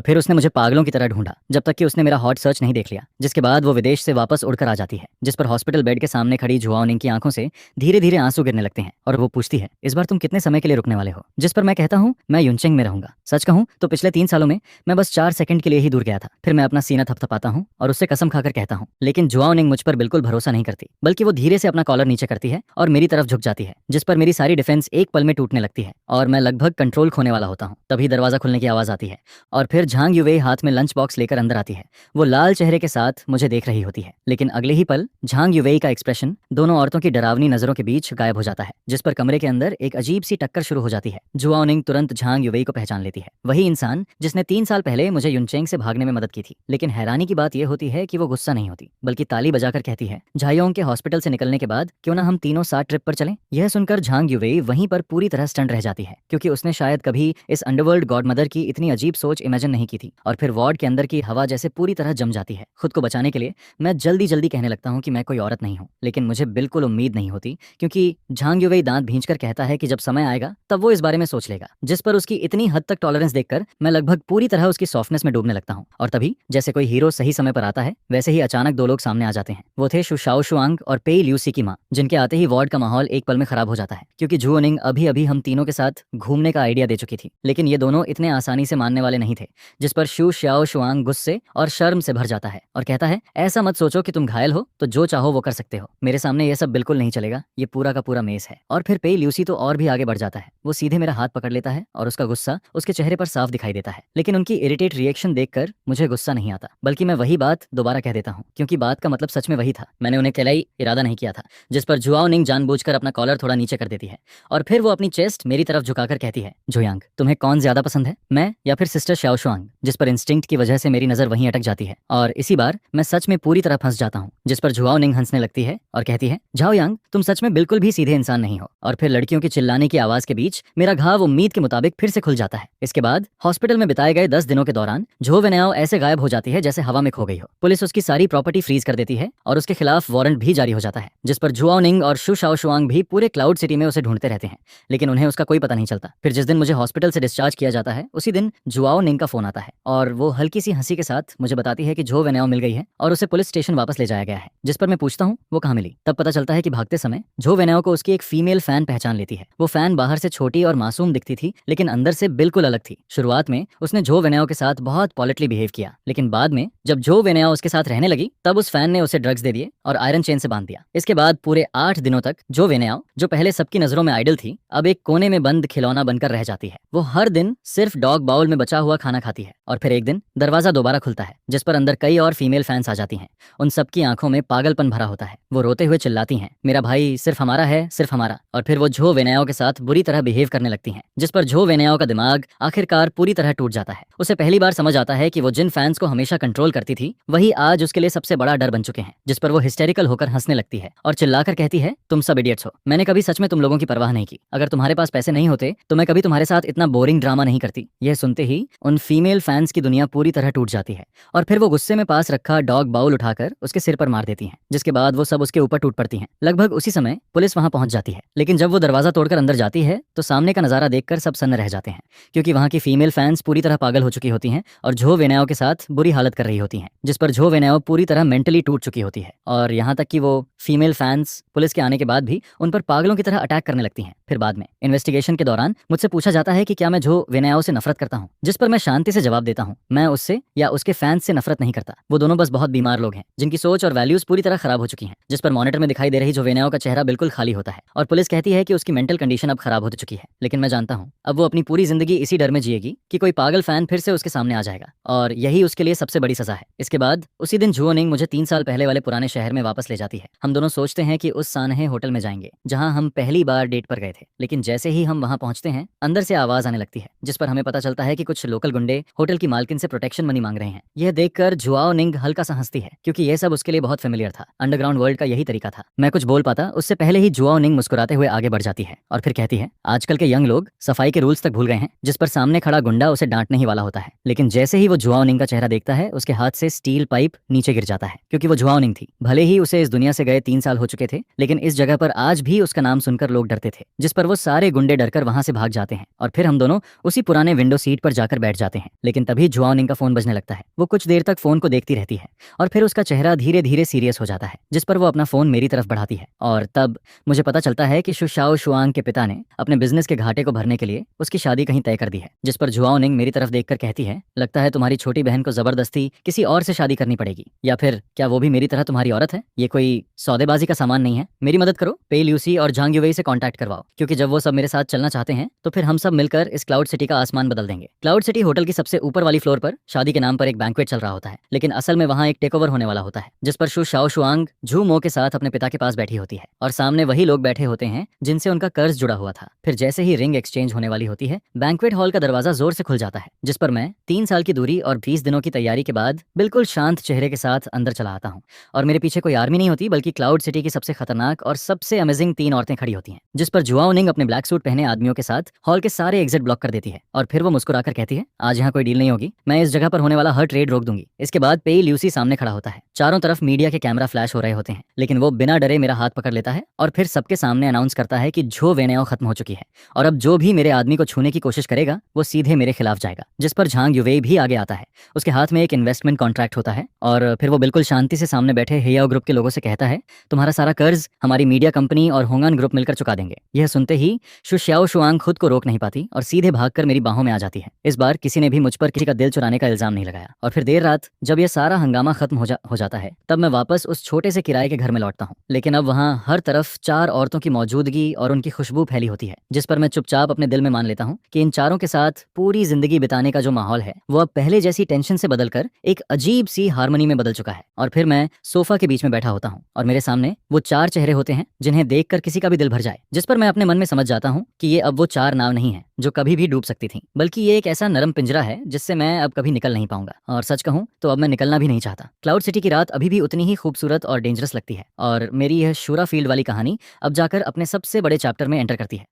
फिर उसने मुझे पागलों की तरह ढूंढा, जब तक कि उसने मेरा हॉट सर्च नहीं देख लिया। जिसके बाद वो विदेश से वापस उड़कर आ जाती है। जिस पर हॉस्पिटल बेड के सामने खड़ी जुआओ निंग की आंखों से धीरे धीरे आंसू गिरने लगते हैं और वो पूछती है, इस बार तुम कितने समय के लिए रुकने वाले हो? जिस पर मैं कहता हूँ, मैं युनचेंग में रहूंगा। सच कहूँ तो पिछले 3 सालों में मैं बस 4 सेकंड के लिए ही दूर गया था। फिर मैं अपना सीना थपथपाता हूँ और उससे कसम खाकर कहता हूँ। लेकिन जुआओ निंग मुझ पर बिल्कुल भरोसा नहीं करती, बल्कि वो धीरे से अपना कॉलर नीचे करती है और मेरी तरफ झुक जाती है, जिस पर मेरी सारी डिफेंस एक पल में टूटने लगती है और मैं लगभग कंट्रोल खोने वाला होता हूँ। तभी दरवाजा खुलने की आवाज आती है और फिर झांग युवेई हाथ में लंच बॉक्स लेकर अंदर आती है। वो लाल चेहरे के साथ मुझे देख रही होती है, लेकिन अगले ही पल झांग युवेई का एक्सप्रेशन दोनों औरतों की डरावनी नजरों के बीच गायब हो जाता है, जिस पर कमरे के अंदर एक अजीब सी टक्कर शुरू हो जाती है। जुआओ निंग तुरंत झांग युवेई को पहचान लेती है, वही इंसान जिसने 3 साल पहले मुझे युनचेंग से भागने में मदद की थी। लेकिन हैरानी की बात यह होती है कि वो गुस्सा नहीं होती, बल्कि ताली बजाकर कहती है, झायोंग के हॉस्पिटल से निकलने के बाद क्यों ना हम तीनों साथ ट्रिप पर चलें। यह सुनकर झांग युवेई वहीं पर पूरी तरह स्टंट रह जाती है, क्योंकि उसने शायद कभी इस अंडरवर्ल्ड गॉडमदर की इतनी अजीब सोच इमेजिन नहीं की थी। और फिर वार्ड के अंदर की हवा जैसे पूरी तरह जम जाती है। खुद को बचाने के लिए मैं जल्दी जल्दी कहने लगता हूँ कि मैं कोई औरत नहीं हूँ, लेकिन मुझे बिल्कुल उम्मीद नहीं होती, क्योंकि झांग युवेई दांत भींचकर कहता है कि जब समय आएगा तब वो इस बारे में सोच लेगा। जिस पर उसकी इतनी हद तक टॉलरेंस देखकर मैं लगभग पूरी तरह उसकी सॉफ्टनेस में डूबने लगता हूँ। और तभी जैसे कोई हीरो सही समय पर आता है, वैसे ही अचानक 2 लोग सामने आ जाते हैं। वो थे शु शाओशुआंग और पेई ल्यूसी की माँ, जिनके आते ही वार्ड का माहौल एक पल में खराब हो जाता है, क्योंकि जुओ निंग अभी अभी हम तीनों के साथ घूमने का आइडिया दे चुकी थी। लेकिन ये दोनों इतने आसानी से मानने वाले नहीं थे, जिस पर शु शाओशुआंग गुस्से और शर्म से भर जाता है और कहता है, ऐसा मत सोचो कि तुम घायल हो तो जो चाहो वो कर सकते हो, मेरे सामने ये सब बिल्कुल नहीं चलेगा, ये पूरा का पूरा मेस है। और फिर पेई ल्यूसी तो और भी आगे बढ़ जाता है, वो सीधे मेरा हाथ पकड़ लेता है और उसका गुस्सा उसके चेहरे पर साफ दिखाई देता है। लेकिन उनकी इरिटेट रिएक्शन देखकर मुझे गुस्सा नहीं आता, बल्कि मैं वही बात दोबारा कह देता हूँ, क्योंकि बात का मतलब सच में वही था। मैंने उन्हें कहलाई इरादा नहीं किया था। जिस पर जुआओ निंग जानबूझकर अपना कॉलर थोड़ा नीचे कर देती है और फिर वो अपनी चेस्ट मेरी तरफ झुकाकर कहती है, जोयांग, तुम्हें कौन ज्यादा पसंद है, मैं या फिर सिस्टर शाओशुआंग? जिस पर इंस्टिंक्ट की वजह से मेरी नजर वहीं अटक जाती है और इसी बार मैं सच में पूरी तरह फंस जाता हूँ। जिस पर जुआओ निंग हंसने लगती है और कहती है, झाओयांग, तुम सच में बिल्कुल भी सीधे इंसान नहीं हो। और फिर लड़कियों की चिल्लाने की आवाज के बीच मेरा घाव उम्मीद के मुताबिक फिर से खुल जाता है। इसके बाद हॉस्पिटल में बिताए गए 10 दिनों के दौरान झो वेनाओ ऐसे गायब हो जाती है जैसे हवा में खो गई हो। पुलिस उसकी सारी प्रॉपर्टी फ्रीज कर देती है और उसके खिलाफ वारंट भी जारी हो जाता है। जिस पर जुआओ निंग और शु शाओशुआंग भी पूरे क्लाउड सिटी में उसे ढूंढते रहते हैं, लेकिन उन्हें उसका कोई पता नहीं चलता। फिर जिस दिन मुझे हॉस्पिटल से डिस्चार्ज किया जाता है, उसी दिन जुआओ निंग का फोन आता है और वो हल्की सी हंसी के साथ मुझे बताती है कि झो वेनाओ मिल गई है और उसे पुलिस स्टेशन वापस ले जाया गया है। जिस पर मैं पूछता हूँ वो कहाँ मिली। तब पता चलता है कि भागते समय झो वेनाओ को उसकी एक फीमेल फैन पहचान लेती है। वो फैन बाहर से छोटी और मासूम दिखती थी, लेकिन अंदर से बिल्कुल अलग थी। शुरुआत में उसने झो वेनाओ के साथ बहुत पॉलिटली बिहेव किया, लेकिन बाद में जब झो वेनाओ उसके साथ रहने लगी, तब उस फैन ने उसे ड्रग्स दे दिए और आयरन चेन से बांध दिया। इसके बाद पूरे 8 दिनों तक झो वेनाओ, जो पहले सबकी नजरों में आइडल थी, अब एक कोने में बंद खिलौना बनकर रह जाती है। वो हर दिन सिर्फ डॉग बाउल में बचा हुआ खाना खाती है और फिर एक दिन दरवाजा दोबारा खुलता है, जिस पर अंदर कई और फीमेल फैंस आ जाती हैं। उन सबकी आंखों में पागलपन भरा होता है। वो रोते हुए चिल्लाती हैं, मेरा भाई सिर्फ हमारा है, सिर्फ हमारा। और फिर वो झो वेनाओ के साथ बुरी तरह बिहेव करने लगती हैं, जिस पर झो वेनाओ का दिमाग आखिरकार पूरी तरह टूट जाता है। उसे पहली बार समझ आता है कि वो जिन फैंस को हमेशा कंट्रोल करती थी, वही आज उसके लिए सबसे बड़ा डर बन चुके हैं। जिस पर वो हिस्टेरिकल होकर हंसने लगती है और चिल्लाकर कहती है, तुम सब इडियट्स हो, मैंने कभी सच में तुम लोगों की परवाह नहीं की, अगर तुम्हारे पास पैसे नहीं होते तो मैं कभी तुम्हारे साथ इतना बोरिंग ड्रामा नहीं करती। यह सुनते ही उन फीमेल फैंस की दुनिया पूरी तरह टूट जाती है और फिर वो गुस्से में पास रखा डॉग बाउल उठाकर उसके सिर पर मार देती हैं, जिसके बाद वो सब उसके ऊपर टूट पड़ती हैं। लगभग उसी समय पुलिस वहां पहुंच जाती है, लेकिन जब वो दरवाजा तोड़कर अंदर जाती है तो सामने का नजारा देखकर सब सन्न रह जाते हैं, क्योंकि वहां की फीमेल फैंस पूरी तरह पागल हो चुकी होती हैं और झो वेनाओ के साथ बुरी हालत कर रही होती हैं, जिस पर झो वेनाओ पूरी तरह मेंटली टूट चुकी होती है और यहाँ तक कि वो फीमेल फैंस पुलिस के आने के बाद भी उन पर पागलों की तरह अटैक करने लगती हैं। फिर बाद में इन्वेस्टिगेशन के दौरान मुझसे पूछा जाता है कि क्या मैं झो वेनाओ से नफरत करता हूँ, जिस पर मैं शांति से जवाब देता हूँ, मैं उससे या उसके फैंस से नफरत नहीं करता। वो दोनों बस बहुत बीमार लोग हैं जिनकी सोच और वैल्यूज पूरी तरह खराब हो चुकी हैं। जिस पर मॉनिटर में दिखाई दे रही झो वेनाओ का चेहरा बिल्कुल खाली होता है और पुलिस कहती है कि उसकी मेंटल कंडीशन अब खराब हो चुकी है, लेकिन मैं जानता हूँ अब वो अपनी पूरी जिंदगी इसी डर में जिएगी कि कोई पागल फैन फिर से उसके सामने आ जाएगा और यही उसके लिए सबसे बड़ी सजा है। इसके बाद उसी दिन झुओ निंग मुझे 3 साल पहले वाले पुराने शहर में वापस ले जाती है। हम दोनों सोचते हैं कि उस सानहे होटल में जाएंगे जहां हम पहली बार डेट पर गए थे, लेकिन जैसे ही हम वहां पहुंचते हैं अंदर से आवाज आने लगती है, जिस पर हमें पता चलता है कि कुछ लोकल गुंडे होटल की मालकिन से प्रोटेक्शन मनी मांग रहे हैं। यह देखकर झुआओ निंग हल्का सा हंसती है, क्योंकि यह सब उसके लिए बहुत फेमिलियर था। अंडरग्राउंड वर्ल्ड का यही तरीका था। मैं कुछ बोल पाता उससे पहले ही झुआओ निंग मुस्कुराते हुए आगे बढ़ जाती है और फिर कहती है, आजकल के यंग लोग सफाई के रूल्स तक भूल गए हैं, जिस पर सामने खड़ा गुंडा उसे डांटने ही वाला होता है, लेकिन जैसे ही वो झुआओ निंग का चेहरा देखता है उसके हाथ से स्टील पाइप नीचे गिर जाता है, क्योंकि वो झुआओ निंग थी। भले ही उसे इस दुनिया से गए 3 साल हो चुके थे, लेकिन इस जगह पर आज भी उसका नाम सुनकर लोग डरते थे, जिस पर वो सारे गुंडे डरकर वहां से भाग जाते हैं और फिर हम दोनों उसी पुराने विंडो सीट पर जाकर बैठ जाते हैं। लेकिन तभी झुआओ निंग का फोन बजने लगता है। वो कुछ देर तक फोन को देखती रहती है और फिर उसका चेहरा धीरे धीरे सीरियस हो जाता है, जिस पर वो अपना फोन मेरी तरफ बढ़ाती है और तब मुझे पता चलता है कि शुशाओ शुआंग के पिता ने अपने बिजनेस के घाटे को भरने के लिए उसकी शादी कहीं तय कर दी है। जिस पर झुआओ निंग मेरी तरफ देखकर कहती है, लगता है तुम्हारी छोटी बहन को जबरदस्ती किसी और से शादी करनी पड़ेगी, या फिर क्या वो भी मेरी तरह तुम्हारी औरत है? ये कोई सौदेबाजी का सामान नहीं है। मेरी मदद करो, पे ल्यूसी और झांग युवेई से कांटेक्ट करवाओ, क्योंकि जब वो सब मेरे साथ चलना चाहते हैं तो फिर हम सब मिलकर इस क्लाउड सिटी का आसमान बदल देंगे। क्लाउड सिटी होटल की सबसे ऊपर वाली फ्लोर पर शादी के नाम पर एक बैंक्वेट चल रहा होता है, लेकिन असल में वहाँ एक टेक ओवर होने वाला होता है, जिस पर शु शाओ शुआंग झू मो के साथ अपने पिता के पास बैठी होती है और सामने वही लोग बैठे होते हैं जिनसे उनका कर्ज जुड़ा हुआ था। फिर जैसे ही रिंग एक्सचेंज होने वाली होती है, बैंक्वेट हॉल का दरवाजा जोर से खुल जाता है, जिस पर मैं 3 साल की दूरी और 20 दिनों की तैयारी के बाद बिल्कुल शांत चेहरे के साथ अंदर चला आता हूँ और मेरे पीछे कोई आर्मी नहीं होती, बल्कि क्लाउड सिटी की सबसे खतरनाक और सबसे अमेजिंग 3 औरतें खड़ी होती हैं, जिस पर झुआओ निंग अपने ब्लैक सूट पहने आदमियों के साथ हॉल के सारे एग्जिट ब्लॉक कर देती है और फिर वो मुस्कुराकर कहती है, आज यहाँ कोई डील नहीं होगी, मैं इस जगह पर होने वाला हर ट्रेड रोक दूंगी। इसके बाद पे ल्यूसी सामने खड़ा होता है। चारों तरफ मीडिया के कैमरा फ्लैश हो रहे होते हैं, लेकिन वो बिना डरे मेरा हाथ पकड़ लेता है और फिर सबके सामने अनाउंस करता है कि झो वेनेओ खत्म हो चुकी है और अब जो भी मेरे आदमी को छूने की कोशिश करेगा वो सीधे मेरे खिलाफ जाएगा। जिस पर झांग युवेई भी आगे आता है। उसके हाथ में एक इन्वेस्टमेंट कॉन्ट्रैक्ट होता है और फिर वो बिल्कुल शांति से सामने बैठे हेयाओ ग्रुप के लोगों से कहता है, तुम्हारा सारा कर्ज हमारी मीडिया कंपनी और होंगान ग्रुप मिलकर चुका देंगे। यह सुनते ही शुश्याओ शुआंग खुद को रोक नहीं पाती और सीधे भागकर मेरी बाहों में आ जाती है। इस बार किसी ने भी मुझ पर किसी का दिल चुराने का इल्जाम नहीं लगाया और फिर देर रात जब यह सारा हंगामा खत्म हो जाता है, तब मैं वापस उस छोटे से किराए के घर में लौटता हूँ, लेकिन अब वहाँ हर तरफ 4 औरतों की मौजूदगी और उनकी खुशबू फैली होती है, जिस पर मैं चुपचाप अपने दिल में मान लेता हूँ कि इन चारों के साथ पूरी जिंदगी बिताने का जो माहौल है वो अब पहले जैसी टेंशन से बदलकर एक अजीब सी हार्मनी में बदल चुका है। और फिर मैं सोफा के बीच में बैठा होता हूँ और मेरे सामने वो 4 चेहरे होते हैं जिन्हें देखकर किसी का भी दिल भर जाए, जिस पर मैं अपने मन में समझ जाता हूँ कि ये अब वो 4 नाव नहीं है जो कभी भी डूब सकती थी, बल्कि ये एक ऐसा नरम पिंजरा है जिससे मैं अब कभी निकल नहीं पाऊंगा। और सच कहूँ तो अब मैं निकलना भी नहीं चाहता। क्लाउड सिटी की रात अभी भी उतनी ही खूबसूरत और डेंजरस लगती है और मेरी यह शूरा फील्ड वाली कहानी अब जाकर अपने सबसे बड़े चैप्टर में एंटर करती है।